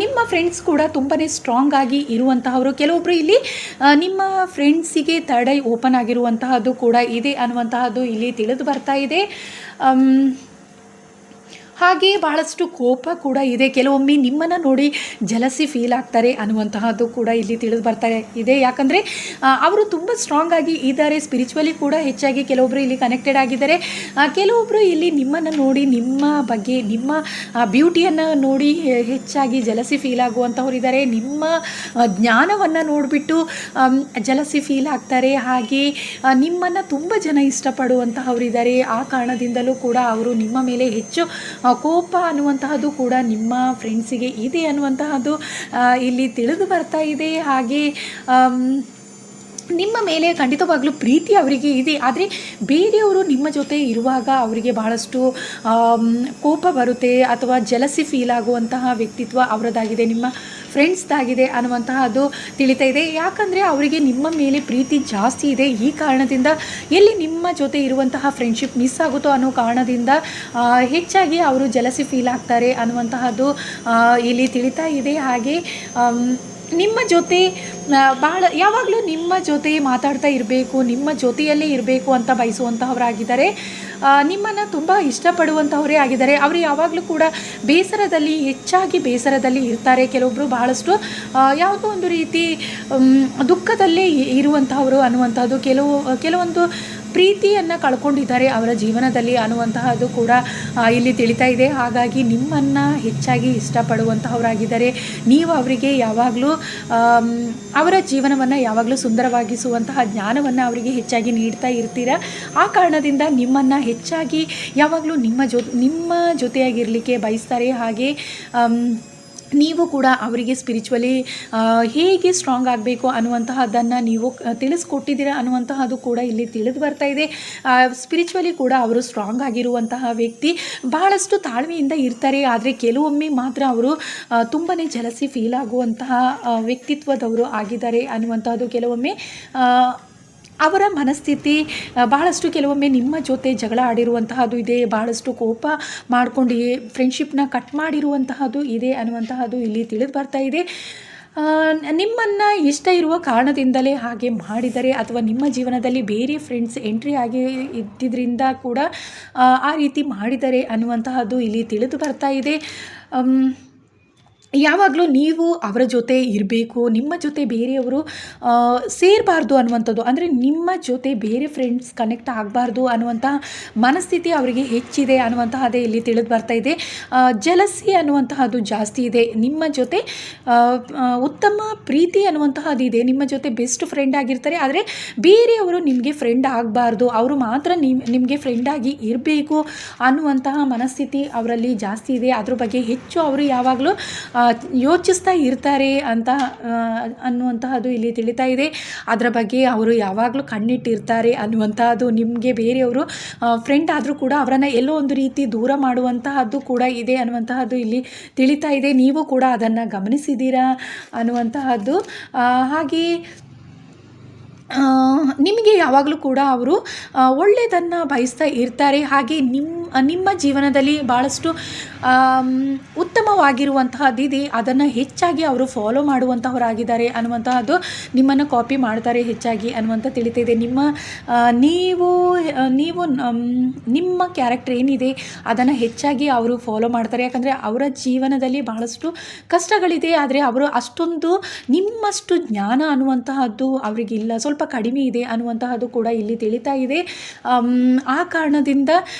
ನಿಮ್ಮ ಫ್ರೆಂಡ್ಸ್ ಕೂಡ ತುಂಬಾ ಸ್ಟ್ರಾಂಗ್ ಆಗಿ ಇರುವಂತಹವರು. ಕೆಲವೊಬ್ಬರು ಇಲ್ಲಿ ನಿಮ್ಮ ಫ್ರೆಂಡ್ಸಿಗೆ ಥರ್ಡ್ ಐ ಓಪನ್ ಆಗಿರುವಂತಹದ್ದು ಕೂಡ ಇದೆ ಅನ್ನುವಂತಹದ್ದು ಇಲ್ಲಿ ತಿಳಿದು ಬರ್ತಾ ಇದೆ. ಹಾಗೆ ಬಹಳಷ್ಟು ಕೋಪ ಕೂಡ ಇದೆ. ಕೆಲವೊಮ್ಮೆ ನಿಮ್ಮನ್ನು ನೋಡಿ ಜಲಸಿ ಫೀಲ್ ಆಗ್ತಾರೆ ಅನ್ನುವಂತಹದ್ದು ಕೂಡ ಇಲ್ಲಿ ತಿಳಿದು ಬರ್ತಾ ಇದೆ. ಯಾಕಂದರೆ ಅವರು ತುಂಬ ಸ್ಟ್ರಾಂಗ್ ಆಗಿ ಇದ್ದಾರೆ, ಸ್ಪಿರಿಚುವಲಿ ಕೂಡ ಹೆಚ್ಚಾಗಿ ಕೆಲವೊಬ್ಬರು ಇಲ್ಲಿ ಕನೆಕ್ಟೆಡ್ ಆಗಿದ್ದಾರೆ. ಕೆಲವೊಬ್ಬರು ಇಲ್ಲಿ ನಿಮ್ಮನ್ನು ನೋಡಿ, ನಿಮ್ಮ ಬಗ್ಗೆ, ನಿಮ್ಮ ಬ್ಯೂಟಿಯನ್ನು ನೋಡಿ ಹೆಚ್ಚಾಗಿ ಜಲಸಿ ಫೀಲ್ ಆಗುವಂಥವ್ರು ಇದ್ದಾರೆ. ನಿಮ್ಮ ಜ್ಞಾನವನ್ನು ನೋಡಿಬಿಟ್ಟು ಜಲಸಿ ಫೀಲ್ ಆಗ್ತಾರೆ. ಹಾಗೆ ನಿಮ್ಮನ್ನು ತುಂಬ ಜನ ಇಷ್ಟಪಡುವಂತಹವ್ರು ಇದ್ದಾರೆ. ಆ ಕಾರಣದಿಂದಲೂ ಕೂಡ ಅವರು ನಿಮ್ಮ ಮೇಲೆ ಹೆಚ್ಚು ಕೋಪ ಅನ್ನುವಂತಹದ್ದು ಕೂಡ ನಿಮ್ಮ ಫ್ರೆಂಡ್ಸಿಗೆ ಇದೆ ಅನ್ನುವಂತಹದ್ದು ಇಲ್ಲಿ ತಿಳಿದು ಬರ್ತಾ ಇದೆ. ಹಾಗೆ ನಿಮ್ಮ ಮೇಲೆ ಖಂಡಿತವಾಗ್ಲೂ ಪ್ರೀತಿ ಅವರಿಗೆ ಇದೆ. ಆದರೆ ಬೇರೆಯವರು ನಿಮ್ಮ ಜೊತೆ ಇರುವಾಗ ಅವರಿಗೆ ಬಹಳಷ್ಟು ಕೋಪ ಬರುತ್ತೆ ಅಥವಾ ಜಲಸಿ ಫೀಲ್ ಆಗುವಂತಹ ವ್ಯಕ್ತಿತ್ವ ಅವರದ್ದಾಗಿದೆ, ನಿಮ್ಮ ಫ್ರೆಂಡ್ಸ್ದಾಗಿದೆ ಅನ್ನುವಂತಹದ್ದು ತಿಳಿತಾ ಇದೆ. ಯಾಕಂದರೆ ಅವರಿಗೆ ನಿಮ್ಮ ಮೇಲೆ ಪ್ರೀತಿ ಜಾಸ್ತಿ ಇದೆ. ಈ ಕಾರಣದಿಂದ ಎಲ್ಲಿ ನಿಮ್ಮ ಜೊತೆ ಇರುವಂತಹ ಫ್ರೆಂಡ್ಶಿಪ್ ಮಿಸ್ ಆಗುತ್ತೋ ಅನ್ನೋ ಕಾರಣದಿಂದ ಹೆಚ್ಚಾಗಿ ಅವರು ಜಲಸಿ ಫೀಲ್ ಆಗ್ತಾರೆ ಅನ್ನುವಂತಹದ್ದು ಇಲ್ಲಿ ತಿಳಿತಾ ಇದೆ. ಹಾಗೆ ನಿಮ್ಮ ಜೊತೆ ಭಾಳ ಯಾವಾಗಲೂ ನಿಮ್ಮ ಜೊತೆ ಮಾತಾಡ್ತಾ ಇರಬೇಕು, ನಿಮ್ಮ ಜೊತೆಯಲ್ಲೇ ಇರಬೇಕು ಅಂತ ಬಯಸುವಂತಹವರಾಗಿದ್ದಾರೆ. ನಿಮ್ಮನ್ನು ತುಂಬ ಇಷ್ಟಪಡುವಂಥವರೇ ಆಗಿದ್ದಾರೆ. ಅವರು ಯಾವಾಗಲೂ ಕೂಡ ಹೆಚ್ಚಾಗಿ ಬೇಸರದಲ್ಲಿ ಇರ್ತಾರೆ. ಕೆಲವೊಬ್ಬರು ಬಹಳಷ್ಟು ಯಾವುದೋ ಒಂದು ರೀತಿ ದುಃಖದಲ್ಲೇ ಇರುವಂತಹವರು ಅನ್ನುವಂಥದ್ದು, ಕೆಲವೊಂದು ಪ್ರೀತಿಯನ್ನು ಕಳ್ಕೊಂಡಿದ್ದಾರೆ ಅವರ ಜೀವನದಲ್ಲಿ ಅನ್ನುವಂತಹದ್ದು ಕೂಡ ಇಲ್ಲಿ ತಿಳಿತಾ ಇದೆ. ಹಾಗಾಗಿ ನಿಮ್ಮನ್ನು ಹೆಚ್ಚಾಗಿ ಇಷ್ಟಪಡುವಂತಹವರಾಗಿದ್ದಾರೆ. ನೀವು ಅವರಿಗೆ ಯಾವಾಗಲೂ ಅವರ ಜೀವನವನ್ನು ಯಾವಾಗಲೂ ಸುಂದರವಾಗಿಸುವಂತಹ ಜ್ಞಾನವನ್ನು ಅವರಿಗೆ ಹೆಚ್ಚಾಗಿ ನೀಡ್ತಾ ಇರ್ತೀರ. ಆ ಕಾರಣದಿಂದ ನಿಮ್ಮನ್ನು ಹೆಚ್ಚಾಗಿ ಯಾವಾಗಲೂ ನಿಮ್ಮ ಜೊತೆಯಾಗಿರಲಿಕ್ಕೆ ಬಯಸ್ತಾರೆ. ಹಾಗೆ ನೀವು ಕೂಡ ಅವರಿಗೆ ಸ್ಪಿರಿಚುವಲಿ ಹೇಗೆ ಸ್ಟ್ರಾಂಗ್ ಆಗಬೇಕು ಅನ್ನುವಂತಹದ್ದನ್ನು ನೀವು ತಿಳಿಸ್ಕೊಟ್ಟಿದ್ದೀರಾ ಅನ್ನುವಂತಹದ್ದು ಕೂಡ ಇಲ್ಲಿ ತಿಳಿದು ಬರ್ತಾ ಇದೆ. ಸ್ಪಿರಿಚುವಲಿ ಕೂಡ ಅವರು ಸ್ಟ್ರಾಂಗ್ ಆಗಿರುವಂತಹ ವ್ಯಕ್ತಿ, ಬಹಳಷ್ಟು ತಾಳ್ಮೆಯಿಂದ ಇರ್ತಾರೆ. ಆದರೆ ಕೆಲವೊಮ್ಮೆ ಮಾತ್ರ ಅವರು ತುಂಬಾ ಜಲಸಿ ಫೀಲ್ ಆಗುವಂತಹ ವ್ಯಕ್ತಿತ್ವದವರು ಆಗಿದ್ದಾರೆ ಅನ್ನುವಂತಹದ್ದು. ಕೆಲವೊಮ್ಮೆ ಅವರ ಮನಸ್ಥಿತಿ ಬಹಳಷ್ಟು ಕೆಲವೊಮ್ಮೆ ನಿಮ್ಮ ಜೊತೆ ಜಗಳ ಆಡಿರುವಂತಹದ್ದು ಇದೆ, ಬಹಳಷ್ಟು ಕೋಪ ಮಾಡಿಕೊಂಡು ಫ್ರೆಂಡ್ಶಿಪ್ನ ಕಟ್ ಮಾಡಿರುವಂತಹದ್ದು ಇದೆ ಅನ್ನುವಂತಹದ್ದು ಇಲ್ಲಿ ತಿಳಿದು ಬರ್ತಾ ಇದೆ. ನಿಮ್ಮನ್ನು ಇಷ್ಟ ಇರುವ ಕಾರಣದಿಂದಲೇ ಹಾಗೆ ಮಾಡಿದರೆ ಅಥವಾ ನಿಮ್ಮ ಜೀವನದಲ್ಲಿ ಬೇರೆ ಫ್ರೆಂಡ್ಸ್ ಎಂಟ್ರಿ ಆಗಿ ಇದ್ದಿದ್ದರಿಂದ ಕೂಡ ಆ ರೀತಿ ಮಾಡಿದರೆ ಅನ್ನುವಂತಹದ್ದು ಇಲ್ಲಿ ತಿಳಿದು ಬರ್ತಾ ಇದೆ. ಯಾವಾಗಲೂ ನೀವು ಅವರ ಜೊತೆ ಇರಬೇಕು, ನಿಮ್ಮ ಜೊತೆ ಬೇರೆಯವರು ಸೇರಬಾರ್ದು ಅನ್ನುವಂಥದ್ದು, ಅಂದರೆ ನಿಮ್ಮ ಜೊತೆ ಬೇರೆ ಫ್ರೆಂಡ್ಸ್ ಕನೆಕ್ಟ್ ಆಗಬಾರ್ದು ಅನ್ನುವಂತಹ ಮನಸ್ಥಿತಿ ಅವರಿಗೆ ಹೆಚ್ಚಿದೆ ಅನ್ನುವಂತಹದ್ದೇ ಇಲ್ಲಿ ತಿಳಿದು ಬರ್ತಾ ಇದೆ. ಜಲಸಿ ಅನ್ನುವಂತಹದ್ದು ಜಾಸ್ತಿ ಇದೆ. ನಿಮ್ಮ ಜೊತೆ ಉತ್ತಮ ಪ್ರೀತಿ ಅನ್ನುವಂತಹದ್ದು ಇದೆ, ನಿಮ್ಮ ಜೊತೆ ಬೆಸ್ಟ್ ಫ್ರೆಂಡ್ ಆಗಿರ್ತಾರೆ. ಆದರೆ ಬೇರೆಯವರು ನಿಮಗೆ ಫ್ರೆಂಡ್ ಆಗಬಾರ್ದು, ಅವರು ಮಾತ್ರ ನಿಮಗೆ ಫ್ರೆಂಡಾಗಿ ಇರಬೇಕು ಅನ್ನುವಂತಹ ಮನಸ್ಥಿತಿ ಅವರಲ್ಲಿ ಜಾಸ್ತಿ ಇದೆ. ಅದ್ರ ಬಗ್ಗೆ ಹೆಚ್ಚು ಅವರು ಯಾವಾಗಲೂ ಯೋಚಿಸ್ತಾ ಇರ್ತಾರೆ ಅನ್ನುವಂತಹದ್ದು ಇಲ್ಲಿ ತಿಳಿತಾ ಇದೆ. ಅದರ ಬಗ್ಗೆ ಅವರು ಯಾವಾಗಲೂ ಕಣ್ಣಿಟ್ಟಿರ್ತಾರೆ ಅನ್ನುವಂತಹದ್ದು. ನಿಮಗೆ ಬೇರೆಯವರು ಫ್ರೆಂಡ್ ಆದರೂ ಕೂಡ ಅವರನ್ನು ಎಲ್ಲೋ ಒಂದು ರೀತಿ ದೂರ ಮಾಡುವಂತಹದ್ದು ಕೂಡ ಇದೆ ಅನ್ನುವಂತಹದ್ದು ಇಲ್ಲಿ ತಿಳಿತಾ ಇದೆ. ನೀವು ಕೂಡ ಅದನ್ನು ಗಮನಿಸಿದ್ದೀರಾ ಅನ್ನುವಂತಹದ್ದು. ಹಾಗೆ ನಿಮಗೆ ಯಾವಾಗಲೂ ಕೂಡ ಅವರು ಒಳ್ಳೆಯದನ್ನು ಬಯಸ್ತಾ ಇರ್ತಾರೆ. ಹಾಗೆ ನಿಮ್ಮ ಜೀವನದಲ್ಲಿ ಭಾಳಷ್ಟು ಉತ್ತಮವಾಗಿರುವಂತಹದ್ದಿದೆ, ಅದನ್ನು ಹೆಚ್ಚಾಗಿ ಅವರು ಫಾಲೋ ಮಾಡುವಂತಹವರಾಗಿದ್ದಾರೆ ಅನ್ನುವಂತಹದ್ದು. ನಿಮ್ಮನ್ನು ಕಾಪಿ ಮಾಡ್ತಾರೆ ಹೆಚ್ಚಾಗಿ ಅನ್ನುವಂಥ ತಿಳಿತಿದೆ. ನೀವು ನಿಮ್ಮ ಕ್ಯಾರೆಕ್ಟರ್ ಏನಿದೆ ಅದನ್ನು ಹೆಚ್ಚಾಗಿ ಅವರು ಫಾಲೋ ಮಾಡ್ತಾರೆ. ಯಾಕಂದರೆ ಅವರ ಜೀವನದಲ್ಲಿ ಬಹಳಷ್ಟು ಕಷ್ಟಗಳಿದೆ, ಆದರೆ ಅವರು ಅಷ್ಟೊಂದು ನಿಮ್ಮಷ್ಟು ಜ್ಞಾನ ಅನ್ನುವಂತಹದ್ದು ಅವರಿಗಿಲ್ಲ, ಸ್ವಲ್ಪ ಕಡಿಮೆ ಇದೆ ಅನ್ನುವಂತಹದ್ದು ಕೂಡ ಇಲ್ಲಿ ತಿಳಿತಾ ಇದೆ. ಆ ಕಾರಣದಿಂದ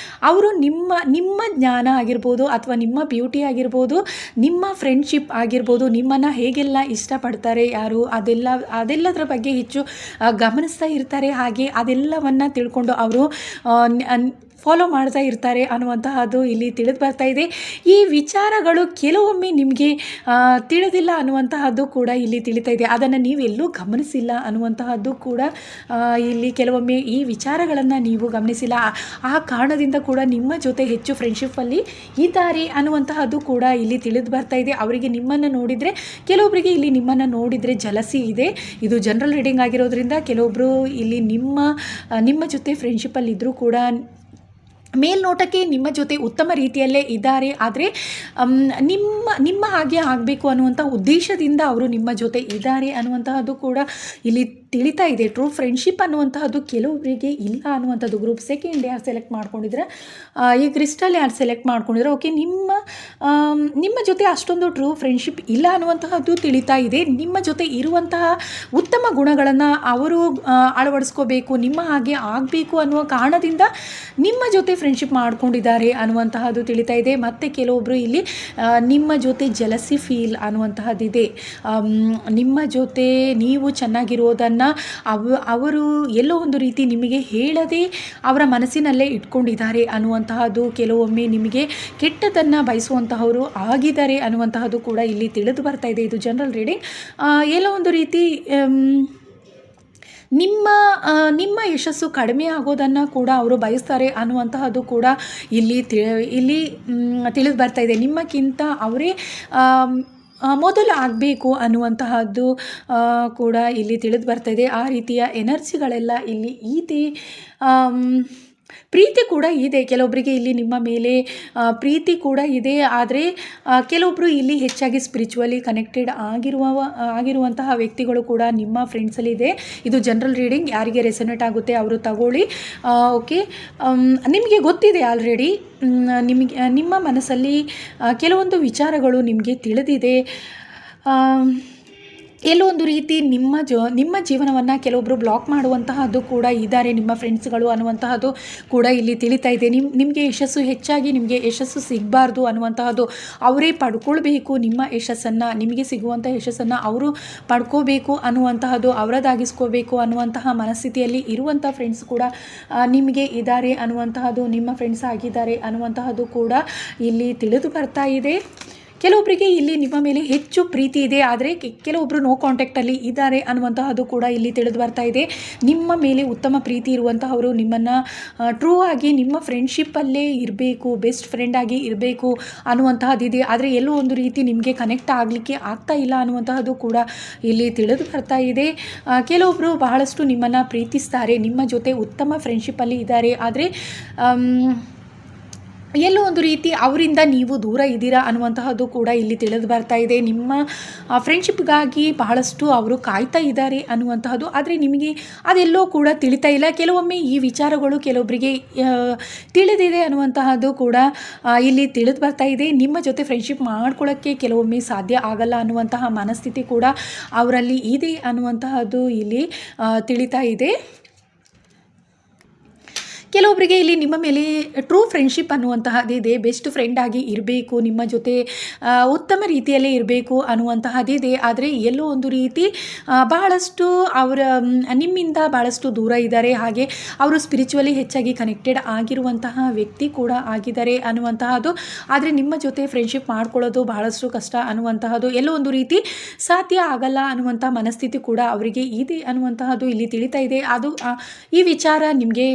ಅವರು ನಿಮ್ಮ ಜ್ಞಾನ ಆಗಿರ್ಬೋದು ಅಥವಾ ನಿಮ್ಮ ಬ್ಯೂಟಿ ಆಗಿರ್ಬೋದು, ನಿಮ್ಮ ಫ್ರೆಂಡ್ಶಿಪ್ ಆಗಿರ್ಬೋದು, ನಿಮ್ಮನ್ನು ಹೇಗೆಲ್ಲ ಇಷ್ಟಪಡ್ತಾರೆ ಯಾರು, ಅದೆಲ್ಲದರ ಬಗ್ಗೆ ಹೆಚ್ಚು ಗಮನಿಸ್ತಾ ಇರ್ತಾರೆ. ಹಾಗೆ ಅದೆಲ್ಲವನ್ನು ತಿಳ್ಕೊಂಡು ಅವರು ಫಾಲೋ ಮಾಡ್ತಾ ಇರ್ತಾರೆ ಅನ್ನುವಂತಹದ್ದು ಇಲ್ಲಿ ತಿಳಿದು ಬರ್ತಾ ಇದೆ. ಈ ವಿಚಾರಗಳು ಕೆಲವೊಮ್ಮೆ ನಿಮಗೆ ತಿಳಿದಿಲ್ಲ ಅನ್ನುವಂತಹದ್ದು ಕೂಡ ಇಲ್ಲಿ ತಿಳಿತಾ ಇದೆ. ಅದನ್ನು ನೀವೆಲ್ಲೂ ಗಮನಿಸಿಲ್ಲ ಅನ್ನುವಂತಹದ್ದು ಕೂಡ ಇಲ್ಲಿ ಕೆಲವೊಮ್ಮೆ ಈ ವಿಚಾರಗಳನ್ನು ನೀವು ಗಮನಿಸಿಲ್ಲ. ಆ ಕಾರಣದಿಂದ ಕೂಡ ನಿಮ್ಮ ಜೊತೆ ಹೆಚ್ಚು ಫ್ರೆಂಡ್ಶಿಪ್ಪಲ್ಲಿ ಇದ್ದಾರೆ ಅನ್ನುವಂತಹದ್ದು ಕೂಡ ಇಲ್ಲಿ ತಿಳಿದು ಬರ್ತಾ ಇದೆ. ಅವರಿಗೆ ನಿಮ್ಮನ್ನು ನೋಡಿದರೆ, ಕೆಲವೊಬ್ಬರಿಗೆ ಇಲ್ಲಿ ನಿಮ್ಮನ್ನು ನೋಡಿದರೆ ಜಲಸಿ ಇದೆ. ಇದು ಜನರಲ್ ರೀಡಿಂಗ್ ಆಗಿರೋದ್ರಿಂದ ಕೆಲವೊಬ್ಬರು ಇಲ್ಲಿ ನಿಮ್ಮ ಜೊತೆ ಫ್ರೆಂಡ್ಶಿಪ್ಪಲ್ಲಿ ಇದ್ದರೂ ಕೂಡ ಮೇಲ್ನೋಟಕ್ಕೆ ನಿಮ್ಮ ಜೊತೆ ಉತ್ತಮ ರೀತಿಯಲ್ಲೇ ಇದ್ದಾರೆ. ಆದರೆ ನಿಮ್ಮ ಹಾಗೆ ಆಗಬೇಕು ಅನ್ನುವಂಥ ಉದ್ದೇಶದಿಂದ ಅವರು ನಿಮ್ಮ ಜೊತೆ ಇದ್ದಾರೆ ಅನ್ನುವಂತಹದ್ದು ಕೂಡ ಇಲ್ಲಿ ತಿಳಿತಾ ಇದೆ. ಟ್ರೂ ಫ್ರೆಂಡ್ಶಿಪ್ ಅನ್ನುವಂತಹದ್ದು ಕೆಲವೊಬ್ಬರಿಗೆ ಇಲ್ಲ ಅನ್ನುವಂಥದ್ದು. ಗ್ರೂಪ್ ಸೆಕೆಂಡ್ ಯಾರು ಸೆಲೆಕ್ಟ್ ಮಾಡ್ಕೊಂಡಿದ್ರೆ, ಈ ಕ್ರಿಸ್ಟಲ್ ಯಾರು ಸೆಲೆಕ್ಟ್ ಮಾಡ್ಕೊಂಡಿದ್ರೆ, ಓಕೆ ನಿಮ್ಮ ಜೊತೆ ಅಷ್ಟೊಂದು ಟ್ರೂ ಫ್ರೆಂಡ್ಶಿಪ್ ಇಲ್ಲ ಅನ್ನುವಂತಹದ್ದು ತಿಳಿತಾ ಇದೆ. ನಿಮ್ಮ ಜೊತೆ ಇರುವಂತಹ ಉತ್ತಮ ಗುಣಗಳನ್ನು ಅವರು ಅಳವಡಿಸ್ಕೋಬೇಕು, ನಿಮ್ಮ ಹಾಗೆ ಆಗಬೇಕು ಅನ್ನುವ ಕಾರಣದಿಂದ ನಿಮ್ಮ ಜೊತೆ ಫ್ರೆಂಡ್ಶಿಪ್ ಮಾಡ್ಕೊಂಡಿದ್ದಾರೆ ಅನ್ನುವಂತಹದ್ದು ತಿಳಿತಾ ಇದೆ. ಮತ್ತು ಕೆಲವೊಬ್ಬರು ಇಲ್ಲಿ ನಿಮ್ಮ ಜೊತೆ ಜಲಸಿ ಫೀಲ್ ಅನ್ನುವಂತಹದ್ದಿದೆ. ನಿಮ್ಮ ಜೊತೆ ನೀವು ಚೆನ್ನಾಗಿರೋದನ್ನು ಅವರು ಎಲ್ಲೋ ಒಂದು ರೀತಿ ನಿಮಗೆ ಹೇಳದೆ ಅವರ ಮನಸ್ಸಿನಲ್ಲೇ ಇಟ್ಕೊಂಡಿದ್ದಾರೆ ಅನ್ನುವಂತಹದ್ದು. ಕೆಲವೊಮ್ಮೆ ನಿಮಗೆ ಕೆಟ್ಟದನ್ನು ಬಯಸುವಂತಹವರು ಆಗಿದ್ದಾರೆ ಅನ್ನುವಂತಹದ್ದು ಕೂಡ ಇಲ್ಲಿ ತಿಳಿದು ಬರ್ತಾ ಇದೆ. ಇದು ಜನರಲ್ ರೀಡಿಂಗ್. ಎಲ್ಲೋ ಒಂದು ರೀತಿ ನಿಮ್ಮ ನಿಮ್ಮ ಯಶಸ್ಸು ಕಡಿಮೆ ಆಗೋದನ್ನು ಕೂಡ ಅವರು ಬಯಸ್ತಾರೆ ಅನ್ನುವಂತಹದ್ದು ಕೂಡ ಇಲ್ಲಿ ತಿಳಿದು ಬರ್ತಾ ಇದೆ. ನಿಮ್ಮಕ್ಕಿಂತ ಅವರೇ ಮೊದಲು ಆಗಬೇಕು ಅನ್ನುವಂತಹದ್ದು ಕೂಡ ಇಲ್ಲಿ ತಿಳಿದು ಬರ್ತಾ ಇದೆ. ಆ ರೀತಿಯ ಎನರ್ಜಿಗಳೆಲ್ಲ ಇಲ್ಲಿ ಇದೆ. ಪ್ರೀತಿ ಕೂಡ ಇದೆ, ಕೆಲವೊಬ್ಬರಿಗೆ ಇಲ್ಲಿ ನಿಮ್ಮ ಮೇಲೆ ಪ್ರೀತಿ ಕೂಡ ಇದೆ. ಆದರೆ ಕೆಲವೊಬ್ಬರು ಇಲ್ಲಿ ಹೆಚ್ಚಾಗಿ ಸ್ಪಿರಿಚುವಲಿ ಕನೆಕ್ಟೆಡ್ ಆಗಿರುವಂತಹ ವ್ಯಕ್ತಿಗಳು ಕೂಡ ನಿಮ್ಮ ಫ್ರೆಂಡ್ಸಲ್ಲಿ ಇದೆ. ಇದು ಜನರಲ್ ರೀಡಿಂಗ್, ಯಾರಿಗೆ ರೆಸೊನೇಟ್ ಆಗುತ್ತೆ ಅವರು ತಗೊಳ್ಳಿ. ಓಕೆ, ನಿಮಗೆ ಗೊತ್ತಿದೆ ಆಲ್ರೆಡಿ, ನಿಮ್ಮ ಮನಸ್ಸಲ್ಲಿ ಕೆಲವೊಂದು ವಿಚಾರಗಳು ನಿಮಗೆ ತಿಳಿದಿದೆ. ಎಲ್ಲೋ ಒಂದು ರೀತಿ ನಿಮ್ಮ ಜೀವನವನ್ನು ಕೆಲವೊಬ್ಬರು ಬ್ಲಾಕ್ ಮಾಡುವಂತಹದ್ದು ಕೂಡ ಇದ್ದಾರೆ, ನಿಮ್ಮ ಫ್ರೆಂಡ್ಸ್ಗಳು ಅನ್ನುವಂತಹದ್ದು ಕೂಡ ಇಲ್ಲಿ ತಿಳಿತಾ ಇದೆ. ನಿಮಗೆ ಯಶಸ್ಸು ಹೆಚ್ಚಾಗಿ ನಿಮಗೆ ಯಶಸ್ಸು ಸಿಗಬಾರ್ದು ಅನ್ನುವಂತಹದ್ದು, ಅವರೇ ಪಡ್ಕೊಳ್ಬೇಕು ನಿಮ್ಮ ಯಶಸ್ಸನ್ನು, ನಿಮಗೆ ಸಿಗುವಂಥ ಯಶಸ್ಸನ್ನು ಅವರು ಪಡ್ಕೋಬೇಕು ಅನ್ನುವಂತಹದ್ದು, ಅವರದಾಗಿಸ್ಕೋಬೇಕು ಅನ್ನುವಂತಹ ಮನಸ್ಥಿತಿಯಲ್ಲಿ ಇರುವಂಥ ಫ್ರೆಂಡ್ಸ್ ಕೂಡ ನಿಮಗೆ ಇದ್ದಾರೆ ಅನ್ನುವಂತಹದ್ದು, ನಿಮ್ಮ ಫ್ರೆಂಡ್ಸ್ ಆಗಿದ್ದಾರೆ ಅನ್ನುವಂತಹದ್ದು ಕೂಡ ಇಲ್ಲಿ ತಿಳಿದು ಬರ್ತಾ ಇದೆ. ಕೆಲವೊಬ್ಬರಿಗೆ ಇಲ್ಲಿ ನಿಮ್ಮ ಮೇಲೆ ಹೆಚ್ಚು ಪ್ರೀತಿ ಇದೆ, ಆದರೆ ಕೆಲವೊಬ್ಬರು ನೋ ಕಾಂಟ್ಯಾಕ್ಟಲ್ಲಿ ಇದ್ದಾರೆ ಅನ್ನುವಂತಹದ್ದು ಕೂಡ ಇಲ್ಲಿ ತಿಳಿದು ಬರ್ತಾ ಇದೆ. ನಿಮ್ಮ ಮೇಲೆ ಉತ್ತಮ ಪ್ರೀತಿ ಇರುವಂತಹವರು ನಿಮ್ಮನ್ನು ಟ್ರೂ ಆಗಿ ನಿಮ್ಮ ಫ್ರೆಂಡ್ಶಿಪ್ಪಲ್ಲೇ ಇರಬೇಕು, ಬೆಸ್ಟ್ ಫ್ರೆಂಡ್ ಆಗಿ ಇರಬೇಕು ಅನ್ನುವಂತಹದ್ದಿದೆ. ಆದರೆ ಎಲ್ಲೋ ಒಂದು ರೀತಿ ನಿಮಗೆ ಕನೆಕ್ಟ್ ಆಗಲಿಕ್ಕೆ ಆಗ್ತಾ ಇಲ್ಲ ಅನ್ನುವಂತಹದ್ದು ಕೂಡ ಇಲ್ಲಿ ತಿಳಿದು ಬರ್ತಾ ಇದೆ. ಕೆಲವೊಬ್ಬರು ಬಹಳಷ್ಟು ನಿಮ್ಮನ್ನು ಪ್ರೀತಿಸ್ತಾರೆ, ನಿಮ್ಮ ಜೊತೆ ಉತ್ತಮ ಫ್ರೆಂಡ್ಶಿಪ್ಪಲ್ಲಿ ಇದ್ದಾರೆ, ಆದರೆ ಎಲ್ಲೋ ಒಂದು ರೀತಿ ಅವರಿಂದ ನೀವು ದೂರ ಇದ್ದೀರಾ ಅನ್ನುವಂತಹದ್ದು ಕೂಡ ಇಲ್ಲಿ ತಿಳಿದು ಬರ್ತಾ ಇದೆ. ನಿಮ್ಮ ಫ್ರೆಂಡ್ಶಿಪ್ಗಾಗಿ ಬಹಳಷ್ಟು ಅವರು ಕಾಯ್ತಾ ಇದ್ದಾರೆ ಅನ್ನುವಂತಹದ್ದು, ಆದರೆ ನಿಮಗೆ ಅದೆಲ್ಲೋ ಕೂಡ ತಿಳಿತಾ ಇಲ್ಲ. ಕೆಲವೊಮ್ಮೆ ಈ ವಿಚಾರಗಳು ಕೆಲವೊಬ್ಬರಿಗೆ ತಿಳಿದಿದೆ ಅನ್ನುವಂತಹದ್ದು ಕೂಡ ಇಲ್ಲಿ ತಿಳಿದು ಬರ್ತಾ ಇದೆ. ನಿಮ್ಮ ಜೊತೆ ಫ್ರೆಂಡ್ಶಿಪ್ ಮಾಡ್ಕೊಳ್ಳೋಕ್ಕೆ ಕೆಲವೊಮ್ಮೆ ಸಾಧ್ಯ ಆಗಲ್ಲ ಅನ್ನುವಂತಹ ಮನಸ್ಥಿತಿ ಕೂಡ ಅವರಲ್ಲಿ ಇದೆ ಅನ್ನುವಂತಹದ್ದು ಇಲ್ಲಿ ತಿಳಿತಾ ಇದೆ. ಕೆಲವೊಬ್ಬರಿಗೆ ಇಲ್ಲಿ ನಿಮ್ಮ ಮೇಲೆ ಟ್ರೂ ಫ್ರೆಂಡ್ಶಿಪ್ ಅನ್ನುವಂತಹದ್ದಿದೆ, ಬೆಸ್ಟ್ ಫ್ರೆಂಡ್ ಆಗಿ ಇರಬೇಕು, ನಿಮ್ಮ ಜೊತೆ ಉತ್ತಮ ರೀತಿಯಲ್ಲೇ ಇರಬೇಕು ಅನ್ನುವಂತಹದ್ದಿದೆ. ಆದರೆ ಎಲ್ಲೋ ಒಂದು ರೀತಿ ಬಹಳಷ್ಟು ನಿಮ್ಮಿಂದ ಬಹಳಷ್ಟು ದೂರ ಇದ್ದಾರೆ, ಹಾಗೆ ಅವರು ಸ್ಪಿರಿಚುವಲಿ ಹೆಚ್ಚಾಗಿ ಕನೆಕ್ಟೆಡ್ ಆಗಿರುವಂತಹ ವ್ಯಕ್ತಿ ಕೂಡ ಆಗಿದ್ದಾರೆ ಅನ್ನುವಂತಹದ್ದು. ಆದರೆ ನಿಮ್ಮ ಜೊತೆ ಫ್ರೆಂಡ್ಶಿಪ್ ಮಾಡ್ಕೊಳ್ಳೋದು ಬಹಳಷ್ಟು ಕಷ್ಟ ಅನ್ನುವಂತಹದ್ದು, ಎಲ್ಲೋ ಒಂದು ರೀತಿ ಸಾಧ್ಯ ಆಗಲ್ಲ ಅನ್ನುವಂಥ ಮನಸ್ಥಿತಿ ಕೂಡ ಅವರಿಗೆ ಇದೆ ಅನ್ನುವಂತಹದ್ದು ಇಲ್ಲಿ ತಿಳಿತಾ ಇದೆ. ಅದು ಈ ವಿಚಾರ ನಿಮಗೆ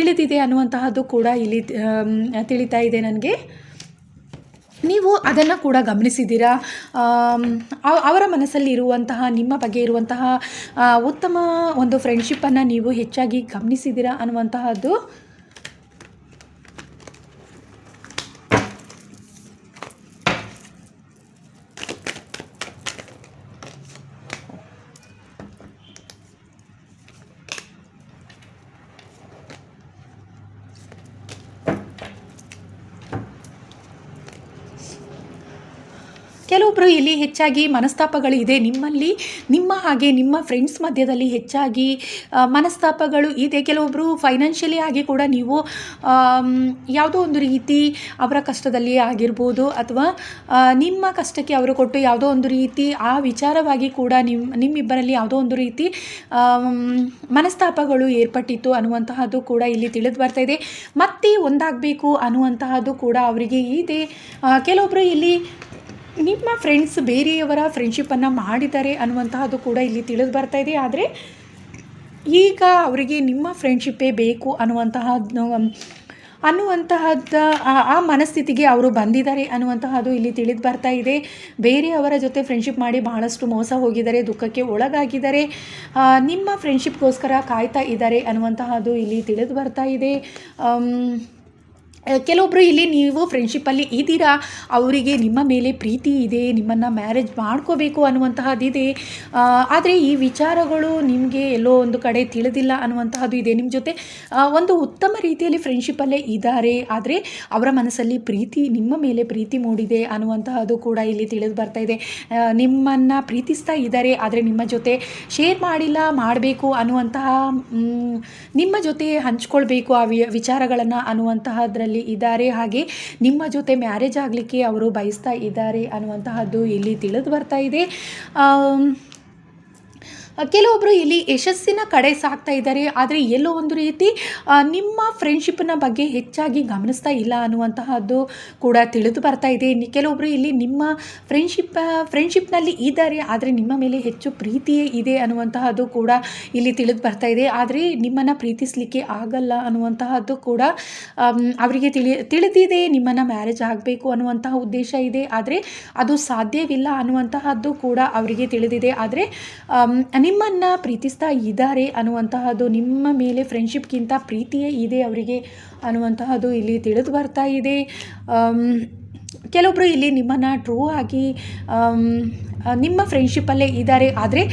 ತಿಳಿದಿದೆ ಅನ್ನುವಂತಹದ್ದು ಕೂಡ ಇಲ್ಲಿ ತಿಳಿತಾ ಇದೆ ನನಗೆ. ನೀವು ಅದನ್ನು ಕೂಡ ಗಮನಿಸಿದ್ದೀರಾ, ಅವರ ಮನಸ್ಸಲ್ಲಿ ಇರುವಂತಹ ನಿಮ್ಮ ಬಗ್ಗೆ ಇರುವಂತಹ ಉತ್ತಮ ಒಂದು ಫ್ರೆಂಡ್ಶಿಪ್ಪನ್ನು ನೀವು ಹೆಚ್ಚಾಗಿ ಗಮನಿಸಿದ್ದೀರಾ ಅನ್ನುವಂತಹದ್ದು. ಕೆಲವೊಬ್ಬರು ಇಲ್ಲಿ ಹೆಚ್ಚಾಗಿ ಮನಸ್ತಾಪಗಳು ಇದೆ ನಿಮ್ಮಲ್ಲಿ, ನಿಮ್ಮ ಹಾಗೆ ನಿಮ್ಮ ಫ್ರೆಂಡ್ಸ್ ಮಧ್ಯದಲ್ಲಿ ಹೆಚ್ಚಾಗಿ ಮನಸ್ತಾಪಗಳು ಇದೆ. ಕೆಲವೊಬ್ಬರು ಫೈನಾನ್ಷಿಯಲಿ ಆಗಿ ಕೂಡ ನೀವು ಯಾವುದೋ ಒಂದು ರೀತಿ ಅವರ ಕಷ್ಟದಲ್ಲಿ ಆಗಿರ್ಬೋದು, ಅಥವಾ ನಿಮ್ಮ ಕಷ್ಟಕ್ಕೆ ಅವರು ಕೊಟ್ಟು ಯಾವುದೋ ಒಂದು ರೀತಿ ಆ ವಿಚಾರವಾಗಿ ಕೂಡ ನಿಮ್ಮಿಬ್ಬರಲ್ಲಿ ಯಾವುದೋ ಒಂದು ರೀತಿ ಮನಸ್ತಾಪಗಳು ಏರ್ಪಟ್ಟಿತ್ತು ಅನ್ನುವಂತಹದ್ದು ಕೂಡ ಇಲ್ಲಿ ತಿಳಿದು ಬರ್ತಾ ಇದೆ. ಮತ್ತೆ ಒಂದಾಗಬೇಕು ಅನ್ನುವಂತಹದ್ದು ಕೂಡ ಅವರಿಗೆ ಇದೆ. ಕೆಲವೊಬ್ಬರು ಇಲ್ಲಿ ನಿಮ್ಮ ಫ್ರೆಂಡ್ಸ್ ಬೇರೆಯವರ ಫ್ರೆಂಡ್ಶಿಪ್ಪನ್ನು ಮಾಡಿದ್ದಾರೆ ಅನ್ನುವಂತಹದ್ದು ಕೂಡ ಇಲ್ಲಿ ತಿಳಿದು ಬರ್ತಾ ಇದೆ. ಆದರೆ ಈಗ ಅವರಿಗೆ ನಿಮ್ಮ ಫ್ರೆಂಡ್ಶಿಪ್ಪೇ ಬೇಕು ಅನ್ನುವಂತಹದ್ದು ಆ ಮನಸ್ಥಿತಿಗೆ ಅವರು ಬಂದಿದ್ದಾರೆ ಅನ್ನುವಂತಹದ್ದು ಇಲ್ಲಿ ತಿಳಿದು ಬರ್ತಾ ಇದೆ. ಬೇರೆಯವರ ಜೊತೆ ಫ್ರೆಂಡ್ಶಿಪ್ ಮಾಡಿ ಬಹಳಷ್ಟು ಮೋಸ ಹೋಗಿದ್ದಾರೆ, ದುಃಖಕ್ಕೆ ಒಳಗಾಗಿದ್ದಾರೆ, ನಿಮ್ಮ ಫ್ರೆಂಡ್ಶಿಪ್ಗೋಸ್ಕರ ಕಾಯ್ತಾ ಇದ್ದಾರೆ ಅನ್ನುವಂತಹದ್ದು ಇಲ್ಲಿ ತಿಳಿದು ಬರ್ತಾ ಇದೆ. ಕೆಲವೊಬ್ಬರು ಇಲ್ಲಿ ನೀವು ಫ್ರೆಂಡ್ಶಿಪ್ಪಲ್ಲಿ ಇದ್ದೀರಾ, ಅವರಿಗೆ ನಿಮ್ಮ ಮೇಲೆ ಪ್ರೀತಿ ಇದೆ, ನಿಮ್ಮನ್ನು ಮ್ಯಾರೇಜ್ ಮಾಡ್ಕೋಬೇಕು ಅನ್ನುವಂತಹದ್ದಿದೆ. ಆದರೆ ಈ ವಿಚಾರಗಳು ನಿಮಗೆ ಎಲ್ಲೋ ಒಂದು ಕಡೆ ತಿಳಿದಿಲ್ಲ ಅನ್ನುವಂತಹದ್ದು ಇದೆ. ನಿಮ್ಮ ಜೊತೆ ಒಂದು ಉತ್ತಮ ರೀತಿಯಲ್ಲಿ ಫ್ರೆಂಡ್ಶಿಪ್ಪಲ್ಲೇ ಇದ್ದಾರೆ, ಆದರೆ ಅವರ ಮನಸ್ಸಲ್ಲಿ ನಿಮ್ಮ ಮೇಲೆ ಪ್ರೀತಿ ಮೂಡಿದೆ ಅನ್ನುವಂತಹದ್ದು ಕೂಡ ಇಲ್ಲಿ ತಿಳಿದು ಬರ್ತಾ ಇದೆ. ನಿಮ್ಮನ್ನು ಪ್ರೀತಿಸ್ತಾ ಇದ್ದಾರೆ, ಆದರೆ ನಿಮ್ಮ ಜೊತೆ ಶೇರ್ ಮಾಡಬೇಕು ಅನ್ನುವಂತಹ, ನಿಮ್ಮ ಜೊತೆ ಹಂಚ್ಕೊಳ್ಬೇಕು ಆ ವಿಚಾರಗಳನ್ನು ಅನ್ನುವಂತಹದ್ರಲ್ಲಿ ಇದ್ದಾರೆ. ಹಾಗೆ ನಿಮ್ಮ ಜೊತೆ ಮ್ಯಾರೇಜ್ ಆಗಲಿಕ್ಕೆ ಅವರು ಬಯಸ್ತಾ ಇದ್ದಾರೆ ಅನ್ನುವಂತಹದ್ದು ಇಲ್ಲಿ ತಿಳಿದು ಬರ್ತಾ ಇದೆ. ಕೆಲವೊಬ್ಬರು ಇಲ್ಲಿ ಯಶಸ್ಸಿನ ಕಡೆ ಸಾಗ್ತಾ ಇದ್ದಾರೆ, ಆದರೆ ಎಲ್ಲೋ ಒಂದು ರೀತಿ ನಿಮ್ಮ ಫ್ರೆಂಡ್ಶಿಪ್ನ ಬಗ್ಗೆ ಹೆಚ್ಚಾಗಿ ಗಮನಿಸ್ತಾ ಇಲ್ಲ ಅನ್ನುವಂತಹದ್ದು ಕೂಡ ತಿಳಿದು ಬರ್ತಾ ಇದೆ. ಕೆಲವೊಬ್ಬರು ಇಲ್ಲಿ ನಿಮ್ಮ ಫ್ರೆಂಡ್ಶಿಪ್ನಲ್ಲಿ ಇದ್ದಾರೆ, ಆದರೆ ನಿಮ್ಮ ಮೇಲೆ ಹೆಚ್ಚು ಪ್ರೀತಿಯೇ ಇದೆ ಅನ್ನುವಂತಹದ್ದು ಕೂಡ ಇಲ್ಲಿ ತಿಳಿದು ಬರ್ತಾ ಇದೆ. ಆದರೆ ನಿಮ್ಮನ್ನು ಪ್ರೀತಿಸಲಿಕ್ಕೆ ಆಗಲ್ಲ ಅನ್ನುವಂತಹದ್ದು ಕೂಡ ಅವರಿಗೆ ತಿಳಿದಿದೆ. ನಿಮ್ಮನ್ನು ಮ್ಯಾರೇಜ್ ಆಗಬೇಕು ಅನ್ನುವಂತಹ ಉದ್ದೇಶ ಇದೆ, ಆದರೆ ಅದು ಸಾಧ್ಯವಿಲ್ಲ ಅನ್ನುವಂತಹದ್ದು ಕೂಡ ಅವರಿಗೆ ತಿಳಿದಿದೆ. ಆದರೆ ನಿಮ್ಮನ್ನು ಪ್ರೀತಿಸ್ತಾ ಇದ್ದಾರೆ ಅನ್ನುವಂತಹದ್ದು, ನಿಮ್ಮ ಮೇಲೆ ಫ್ರೆಂಡ್ಶಿಪ್ಗಿಂತ ಪ್ರೀತಿಯೇ ಇದೆ ಅವರಿಗೆ ಅನ್ನುವಂತಹದ್ದು ಇಲ್ಲಿ ತಿಳಿದು ಬರ್ತಾ ಇದೆ. ಕೆಲವೊಬ್ಬರು ಇಲ್ಲಿ ನಿಮ್ಮನ್ನು ಟ್ರೂ ಆಗಿ ನಿಮ್ಮ ಫ್ರೆಂಡ್ಶಿಪ್ಪಲ್ಲೇ ಇದ್ದಾರೆ, ಆದರೆ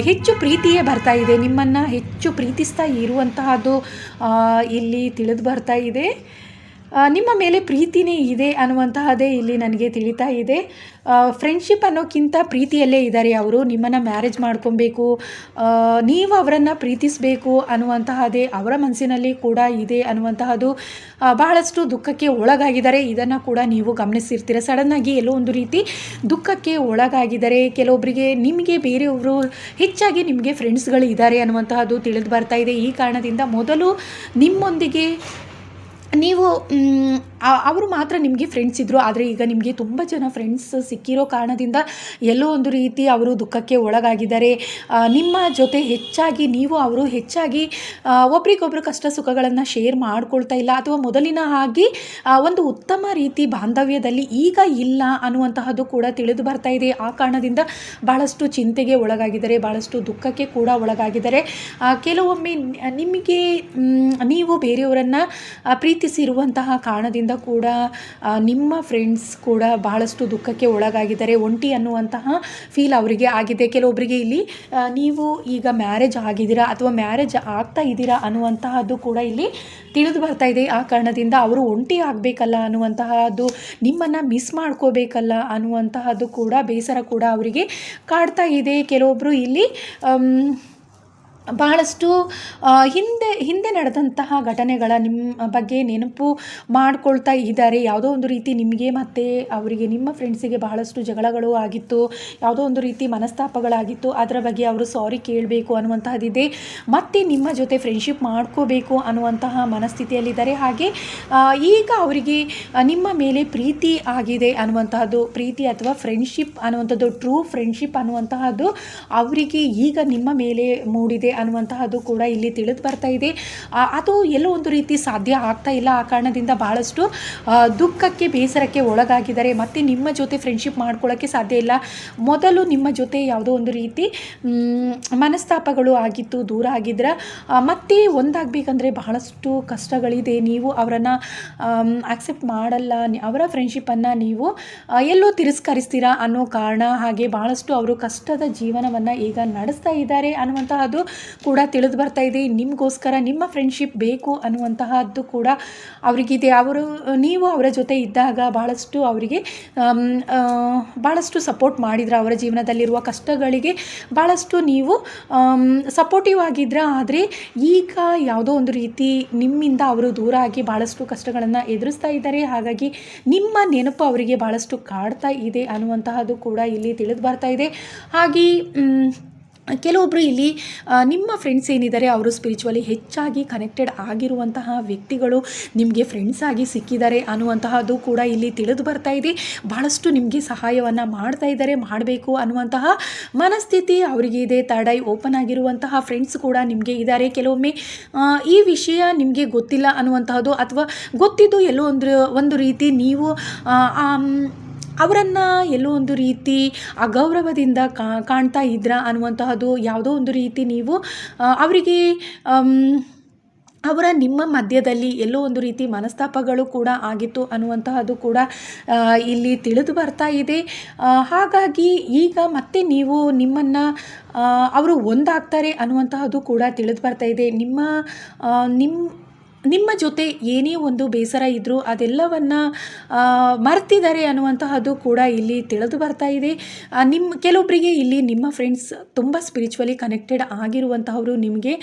ಹೆಚ್ಚು ಪ್ರೀತಿಯೇ ಬರ್ತಾ ಇದೆ, ನಿಮ್ಮನ್ನು ಹೆಚ್ಚು ಪ್ರೀತಿಸ್ತಾ ಇರುವಂತಹದ್ದು ಇಲ್ಲಿ ತಿಳಿದು ಬರ್ತಾ ಇದೆ. ನಿಮ್ಮ ಮೇಲೆ ಪ್ರೀತಿನೇ ಇದೆ ಅನ್ನುವಂತಹದ್ದೇ ಇಲ್ಲಿ ನನಗೆ ತಿಳಿತಾ ಇದೆ. ಫ್ರೆಂಡ್ಶಿಪ್ ಅನ್ನೋಕ್ಕಿಂತ ಪ್ರೀತಿಯಲ್ಲೇ ಇದ್ದಾರೆ ಅವರು. ನಿಮ್ಮನ್ನು ಮ್ಯಾರೇಜ್ ಮಾಡ್ಕೊಬೇಕು, ನೀವು ಅವರನ್ನು ಪ್ರೀತಿಸಬೇಕು ಅನ್ನುವಂತಹದ್ದೇ ಅವರ ಮನಸ್ಸಿನಲ್ಲಿ ಕೂಡ ಇದೆ ಅನ್ನುವಂತಹದ್ದು. ಬಹಳಷ್ಟು ದುಃಖಕ್ಕೆ ಒಳಗಾಗಿದ್ದಾರೆ, ಇದನ್ನು ಕೂಡ ನೀವು ಗಮನಿಸಿರ್ತೀರ. ಸಡನ್ನಾಗಿ ಎಲ್ಲೋ ಒಂದು ರೀತಿ ದುಃಖಕ್ಕೆ ಒಳಗಾಗಿದ್ದಾರೆ. ಕೆಲವೊಬ್ಬರಿಗೆ ನಿಮಗೆ ಬೇರೆಯವರು ಹೆಚ್ಚಾಗಿ ನಿಮಗೆ ಫ್ರೆಂಡ್ಸ್ಗಳು ಇದ್ದಾರೆ ಅನ್ನುವಂತಹದ್ದು ತಿಳಿದು ಬರ್ತಾ ಇದೆ. ಈ ಕಾರಣದಿಂದ ಮೊದಲು ನಿಮ್ಮೊಂದಿಗೆ ನೀವು ಅವರು ಮಾತ್ರ ನಿಮಗೆ ಫ್ರೆಂಡ್ಸ್ ಇದ್ದರು, ಆದರೆ ಈಗ ನಿಮಗೆ ತುಂಬ ಜನ ಫ್ರೆಂಡ್ಸ್ ಸಿಕ್ಕಿರೋ ಕಾರಣದಿಂದ ಎಲ್ಲೋ ಒಂದು ರೀತಿ ಅವರು ದುಃಖಕ್ಕೆ ಒಳಗಾಗಿದ್ದಾರೆ. ನಿಮ್ಮ ಜೊತೆ ಹೆಚ್ಚಾಗಿ ನೀವು ಅವರು ಹೆಚ್ಚಾಗಿ ಒಬ್ರಿಗೊಬ್ರು ಕಷ್ಟ ಸುಖಗಳನ್ನು ಶೇರ್ ಮಾಡ್ಕೊಳ್ತಾ ಇಲ್ಲ, ಅಥವಾ ಮೊದಲಿನ ಹಾಗೆ ಒಂದು ಉತ್ತಮ ರೀತಿ ಬಾಂಧವ್ಯದಲ್ಲಿ ಈಗ ಇಲ್ಲ ಅನ್ನುವಂತಹದ್ದು ಕೂಡ ತಿಳಿದು ಬರ್ತಾ ಇದೆ. ಆ ಕಾರಣದಿಂದ ಭಾಳಷ್ಟು ಚಿಂತೆಗೆ ಒಳಗಾಗಿದ್ದಾರೆ, ಭಾಳಷ್ಟು ದುಃಖಕ್ಕೆ ಕೂಡ ಒಳಗಾಗಿದ್ದಾರೆ. ಕೆಲವೊಮ್ಮೆ ನಿಮಗೆ ನೀವು ಬೇರೆಯವರನ್ನು ಪ್ರೀತಿಸಿರುವಂತಹ ಕಾರಣದಿಂದ ಕೂಡ ನಿಮ್ಮ ಫ್ರೆಂಡ್ಸ್ ಕೂಡ ಬಹಳಷ್ಟು ದುಃಖಕ್ಕೆ ಒಳಗಾಗಿದ್ದಾರೆ. ಒಂಟಿ ಅನ್ನುವಂತಹ ಫೀಲ್ ಅವರಿಗೆ ಆಗಿದೆ. ಕೆಲವೊಬ್ಬರಿಗೆ ಇಲ್ಲಿ ನೀವು ಈಗ ಮ್ಯಾರೇಜ್ ಆಗಿದ್ದೀರಾ ಅಥವಾ ಮ್ಯಾರೇಜ್ ಆಗ್ತಾ ಇದ್ದೀರಾ ಅನ್ನುವಂತಹದ್ದು ಕೂಡ ಇಲ್ಲಿ ತಿಳಿದು ಬರ್ತಾ ಇದೆ. ಆ ಕಾರಣದಿಂದ ಅವರು ಒಂಟಿ ಆಗಬೇಕಲ್ಲ ಅನ್ನುವಂತಹದ್ದು, ನಿಮ್ಮನ್ನು ಮಿಸ್ ಮಾಡ್ಕೋಬೇಕಲ್ಲ ಅನ್ನುವಂತಹದ್ದು ಕೂಡ ಬೇಸರ ಕೂಡ ಅವರಿಗೆ ಕಾಡ್ತಾ ಇದೆ. ಕೆಲವೊಬ್ಬರು ಇಲ್ಲಿ ಬಹಳಷ್ಟು ಹಿಂದೆ ನಡೆದಂತಹ ಘಟನೆಗಳ ನಿಮ್ಮ ಬಗ್ಗೆ ನೆನಪು ಮಾಡ್ಕೊಳ್ತಾ ಇದ್ದಾರೆ. ಯಾವುದೋ ಒಂದು ರೀತಿ ನಿಮಗೆ ಮತ್ತು ಅವರಿಗೆ, ನಿಮ್ಮ ಫ್ರೆಂಡ್ಸಿಗೆ ಬಹಳಷ್ಟು ಜಗಳಗಳು ಆಗಿತ್ತು, ಯಾವುದೋ ಒಂದು ರೀತಿ ಮನಸ್ತಾಪಗಳಾಗಿತ್ತು, ಅದರ ಬಗ್ಗೆ ಅವರು ಸಾರಿ ಕೇಳಬೇಕು ಅನ್ನುವಂತಹದ್ದಿದೆ. ಮತ್ತು ನಿಮ್ಮ ಜೊತೆ ಫ್ರೆಂಡ್ಶಿಪ್ ಮಾಡ್ಕೋಬೇಕು ಅನ್ನುವಂತಹ ಮನಸ್ಥಿತಿಯಲ್ಲಿದ್ದಾರೆ. ಹಾಗೆ ಈಗ ಅವರಿಗೆ ನಿಮ್ಮ ಮೇಲೆ ಪ್ರೀತಿ ಆಗಿದೆ ಅನ್ನುವಂತಹದ್ದು, ಪ್ರೀತಿ ಅಥವಾ ಫ್ರೆಂಡ್ಶಿಪ್ ಅನ್ನುವಂಥದ್ದು, ಟ್ರೂ ಫ್ರೆಂಡ್ಶಿಪ್ ಅನ್ನುವಂತಹದ್ದು ಅವರಿಗೆ ಈಗ ನಿಮ್ಮ ಮೇಲೆ ಮೂಡಿದೆ ಅನ್ನುವಂತಹದ್ದು ಕೂಡ ಇಲ್ಲಿ ತಿಳಿದು ಬರ್ತಾ ಇದೆ. ಅದು ಎಲ್ಲೋ ಒಂದು ರೀತಿ ಸಾಧ್ಯ ಆಗ್ತಾ ಇಲ್ಲ. ಆ ಕಾರಣದಿಂದ ಬಹಳಷ್ಟು ದುಃಖಕ್ಕೆ ಬೇಸರಕ್ಕೆ ಒಳಗಾಗಿದ್ದಾರೆ. ಮತ್ತು ನಿಮ್ಮ ಜೊತೆ ಫ್ರೆಂಡ್ಶಿಪ್ ಮಾಡ್ಕೊಳ್ಳೋಕ್ಕೆ ಸಾಧ್ಯ ಇಲ್ಲ. ಮೊದಲು ನಿಮ್ಮ ಜೊತೆ ಯಾವುದೋ ಒಂದು ರೀತಿ ಮನಸ್ತಾಪಗಳು ಆಗಿತ್ತು, ದೂರ ಆಗಿದ್ರೆ ಮತ್ತೆ ಒಂದಾಗಬೇಕಂದ್ರೆ ಬಹಳಷ್ಟು ಕಷ್ಟಗಳಿದೆ. ನೀವು ಅವರನ್ನು ಆಕ್ಸೆಪ್ಟ್ ಮಾಡಲ್ಲ, ಅವರ ಫ್ರೆಂಡ್ಶಿಪ್ಪನ್ನು ನೀವು ಎಲ್ಲೋ ತಿರಸ್ಕರಿಸ್ತೀರಾ ಅನ್ನೋ ಕಾರಣ, ಹಾಗೆ ಬಹಳಷ್ಟು ಅವರು ಕಷ್ಟದ ಜೀವನವನ್ನು ಈಗ ನಡೆಸ್ತಾ ಇದ್ದಾರೆ ಅನ್ನುವಂತಹದ್ದು ಕೂಡ ತಿಳಿದು ಬರ್ತಾ ಇದೆ. ನಿಮಗೋಸ್ಕರ ನಿಮ್ಮ ಫ್ರೆಂಡ್ಶಿಪ್ ಬೇಕು ಅನ್ನುವಂತಹದ್ದು ಕೂಡ ಅವರಿಗಿದೆ. ನೀವು ಅವರ ಜೊತೆ ಇದ್ದಾಗ ಭಾಳಷ್ಟು ಅವರಿಗೆ ಭಾಳಷ್ಟು ಸಪೋರ್ಟ್ ಮಾಡಿದ್ರೆ, ಅವರ ಜೀವನದಲ್ಲಿರುವ ಕಷ್ಟಗಳಿಗೆ ಭಾಳಷ್ಟು ನೀವು ಸಪೋರ್ಟಿವ್ ಆಗಿದ್ರೆ. ಆದರೆ ಈಗ ಯಾವುದೋ ಒಂದು ರೀತಿ ನಿಮ್ಮಿಂದ ಅವರು ದೂರ ಆಗಿ ಭಾಳಷ್ಟು ಕಷ್ಟಗಳನ್ನು ಎದುರಿಸ್ತಾ ಇದ್ದಾರೆ. ಹಾಗಾಗಿ ನಿಮ್ಮ ನೆನಪು ಅವರಿಗೆ ಭಾಳಷ್ಟು ಕಾಡ್ತಾ ಇದೆ ಅನ್ನುವಂತಹದ್ದು ಕೂಡ ಇಲ್ಲಿ ತಿಳಿದು ಬರ್ತಾ ಇದೆ. ಹಾಗೆ ಕೆಲವೊಬ್ಬರು ಇಲ್ಲಿ ನಿಮ್ಮ ಫ್ರೆಂಡ್ಸ್ ಏನಿದ್ದಾರೆ ಅವರು ಸ್ಪಿರಿಚುವಲಿ ಹೆಚ್ಚಾಗಿ ಕನೆಕ್ಟೆಡ್ ಆಗಿರುವಂತಹ ವ್ಯಕ್ತಿಗಳು ನಿಮಗೆ ಫ್ರೆಂಡ್ಸ್ ಆಗಿ ಸಿಕ್ಕಿದ್ದಾರೆ ಅನ್ನುವಂತಹದ್ದು ಕೂಡ ಇಲ್ಲಿ ತಿಳಿದು ಬರ್ತಾ ಇದೆ. ಭಾಳಷ್ಟು ನಿಮಗೆ ಸಹಾಯವನ್ನು ಮಾಡ್ತಾ ಇದ್ದಾರೆ, ಮಾಡಬೇಕು ಅನ್ನುವಂತಹ ಮನಸ್ಥಿತಿ ಅವರಿಗೆ ಇದೆ. ಥರ್ಡ್ ಐ ಓಪನ್ ಆಗಿರುವಂತಹ ಫ್ರೆಂಡ್ಸ್ ಕೂಡ ನಿಮಗೆ ಇದ್ದಾರೆ. ಕೆಲವೊಮ್ಮೆ ಈ ವಿಷಯ ನಿಮಗೆ ಗೊತ್ತಿಲ್ಲ ಅನ್ನುವಂತಹದ್ದು, ಅಥವಾ ಗೊತ್ತಿದ್ದು ಎಲ್ಲೋ ಒಂದು ರೀತಿ ನೀವು ಅವರನ್ನು ಎಲ್ಲೋ ಒಂದು ರೀತಿ ಅಗೌರವದಿಂದ ಕಾಣ್ತಾ ಇದ್ರಾ ಅನ್ನುವಂತಹದ್ದು, ಯಾವುದೋ ಒಂದು ರೀತಿ ನೀವು ಅವರಿಗೆ ನಿಮ್ಮ ಮಧ್ಯದಲ್ಲಿ ಎಲ್ಲೋ ಒಂದು ರೀತಿ ಮನಸ್ತಾಪಗಳು ಕೂಡ ಆಗಿತ್ತು ಅನ್ನುವಂತಹದ್ದು ಕೂಡ ಇಲ್ಲಿ ತಿಳಿದು ಬರ್ತಾ ಇದೆ. ಹಾಗಾಗಿ ಈಗ ಮತ್ತೆ ನಿಮ್ಮನ್ನು ಅವರು ಒಂದಾಗ್ತಾರೆ ಅನ್ನುವಂತಹದ್ದು ಕೂಡ ತಿಳಿದು ಬರ್ತಾ ಇದೆ. ನಿಮ್ಮ ಜೊತೆ ಏನೇ ಒಂದು ಬೇಸರ ಇದ್ದರೂ ಅದೆಲ್ಲವನ್ನು ಮರ್ತಿದ್ದಾರೆ ಅನ್ನುವಂತಹದ್ದು ಕೂಡ ಇಲ್ಲಿ ತಿಳಿದು ಬರ್ತಾ ಇದೆ. ಕೆಲವೊಬ್ಬರಿಗೆ ಇಲ್ಲಿ ನಿಮ್ಮ ಫ್ರೆಂಡ್ಸ್ ತುಂಬ ಸ್ಪಿರಿಚುವಲಿ ಕನೆಕ್ಟೆಡ್ ಆಗಿರುವಂತಹವರು, ನಿಮಗೆ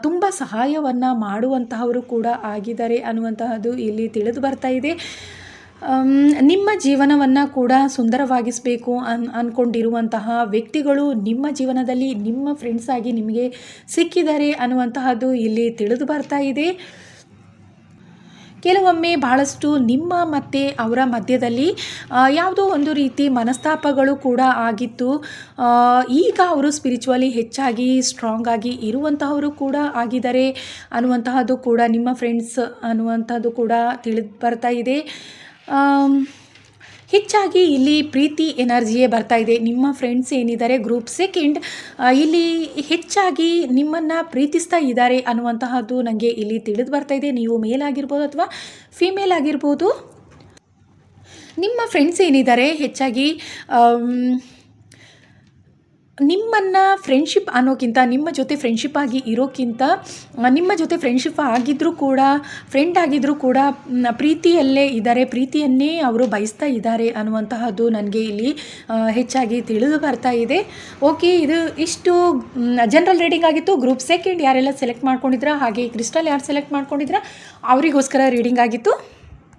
ತುಂಬ ಸಹಾಯವನ್ನು ಮಾಡುವಂತಹವರು ಕೂಡ ಆಗಿದ್ದಾರೆ ಅನ್ನುವಂತಹದ್ದು ಇಲ್ಲಿ ತಿಳಿದು ಬರ್ತಾ ಇದೆ. ನಿಮ್ಮ ಜೀವನವನ್ನು ಕೂಡ ಸುಂದರವಾಗಿಸಬೇಕು ಅಂದ್ಕೊಂಡಿರುವಂತಹ ವ್ಯಕ್ತಿಗಳು ನಿಮ್ಮ ಜೀವನದಲ್ಲಿ ನಿಮ್ಮ ಫ್ರೆಂಡ್ಸ್ ಆಗಿ ನಿಮಗೆ ಸಿಕ್ಕಿದ್ದಾರೆ ಅನ್ನುವಂತಹದ್ದು ಇಲ್ಲಿ ತಿಳಿದು ಬರ್ತಾ ಇದೆ. ಕೆಲವೊಮ್ಮೆ ಬಹಳಷ್ಟು ನಿಮ್ಮ ಮತ್ತು ಅವರ ಮಧ್ಯದಲ್ಲಿ ಯಾವುದೋ ಒಂದು ರೀತಿ ಮನಸ್ತಾಪಗಳು ಕೂಡ ಆಗಿತ್ತು. ಈಗ ಅವರು ಸ್ಪಿರಿಚುವಲಿ ಹೆಚ್ಚಾಗಿ ಸ್ಟ್ರಾಂಗ್ ಆಗಿ ಇರುವಂತಹವರು ಕೂಡ ಆಗಿದ್ದಾರೆ ಅನ್ನುವಂತಹದ್ದು ಕೂಡ ನಿಮ್ಮ ಫ್ರೆಂಡ್ಸ್ ಅನ್ನುವಂಥದ್ದು ಕೂಡ ತಿಳಿದು ಬರ್ತಾ ಇದೆ. ಹೆಚ್ಚಾಗಿ ಇಲ್ಲಿ ಪ್ರೀತಿ ಎನರ್ಜಿಯೇ ಬರ್ತಾ ಇದೆ. ನಿಮ್ಮ ಫ್ರೆಂಡ್ಸ್ ಏನಿದ್ದಾರೆ ಗ್ರೂಪ್ ಸೆಕೆಂಡ್ ಇಲ್ಲಿ ಹೆಚ್ಚಾಗಿ ನಿಮ್ಮನ್ನು ಪ್ರೀತಿಸ್ತಾ ಇದ್ದಾರೆ ಅನ್ನುವಂತಹದ್ದು ನನಗೆ ಇಲ್ಲಿ ತಿಳಿದು ಬರ್ತಾ ಇದೆ. ನೀವು ಮೇಲ್ ಆಗಿರ್ಬೋದು ಅಥವಾ ಫಿಮೇಲ್ ಆಗಿರ್ಬೋದು. ನಿಮ್ಮ ಫ್ರೆಂಡ್ಸ್ ಏನಿದ್ದಾರೆ ಹೆಚ್ಚಾಗಿ ನಿಮ್ಮನ್ನು ಫ್ರೆಂಡ್ಶಿಪ್ ಅನ್ನೋಕ್ಕಿಂತ ನಿಮ್ಮ ಜೊತೆ ಫ್ರೆಂಡ್ಶಿಪ್ ಆಗಿ ಇರೋಕ್ಕಿಂತ ನಿಮ್ಮ ಜೊತೆ ಫ್ರೆಂಡ್ಶಿಪ್ ಆಗಿದ್ದರೂ ಕೂಡ ಫ್ರೆಂಡ್ ಆಗಿದ್ದರೂ ಕೂಡ ಪ್ರೀತಿಯಲ್ಲೇ ಇದ್ದಾರೆ, ಪ್ರೀತಿಯನ್ನೇ ಅವರು ಬಯಸ್ತಾ ಇದ್ದಾರೆ ಅನ್ನುವಂತಹದ್ದು ನನಗೆ ಇಲ್ಲಿ ಹೆಚ್ಚಾಗಿ ತಿಳಿದು ಬರ್ತಾ ಇದೆ. ಓಕೆ, ಇದು ಇಷ್ಟು ಜನರಲ್ ರೀಡಿಂಗ್ ಆಗಿತ್ತು. ಗ್ರೂಪ್ ಸೆಕೆಂಡ್ ಯಾರೆಲ್ಲ ಸೆಲೆಕ್ಟ್ ಮಾಡ್ಕೊಂಡಿದ್ರ ಹಾಗೆ ಕ್ರಿಸ್ಟಲ್ ಯಾರು ಸೆಲೆಕ್ಟ್ ಮಾಡ್ಕೊಂಡಿದ್ರ ಅವರಿಗೋಸ್ಕರ ರೀಡಿಂಗ್ ಆಗಿತ್ತು.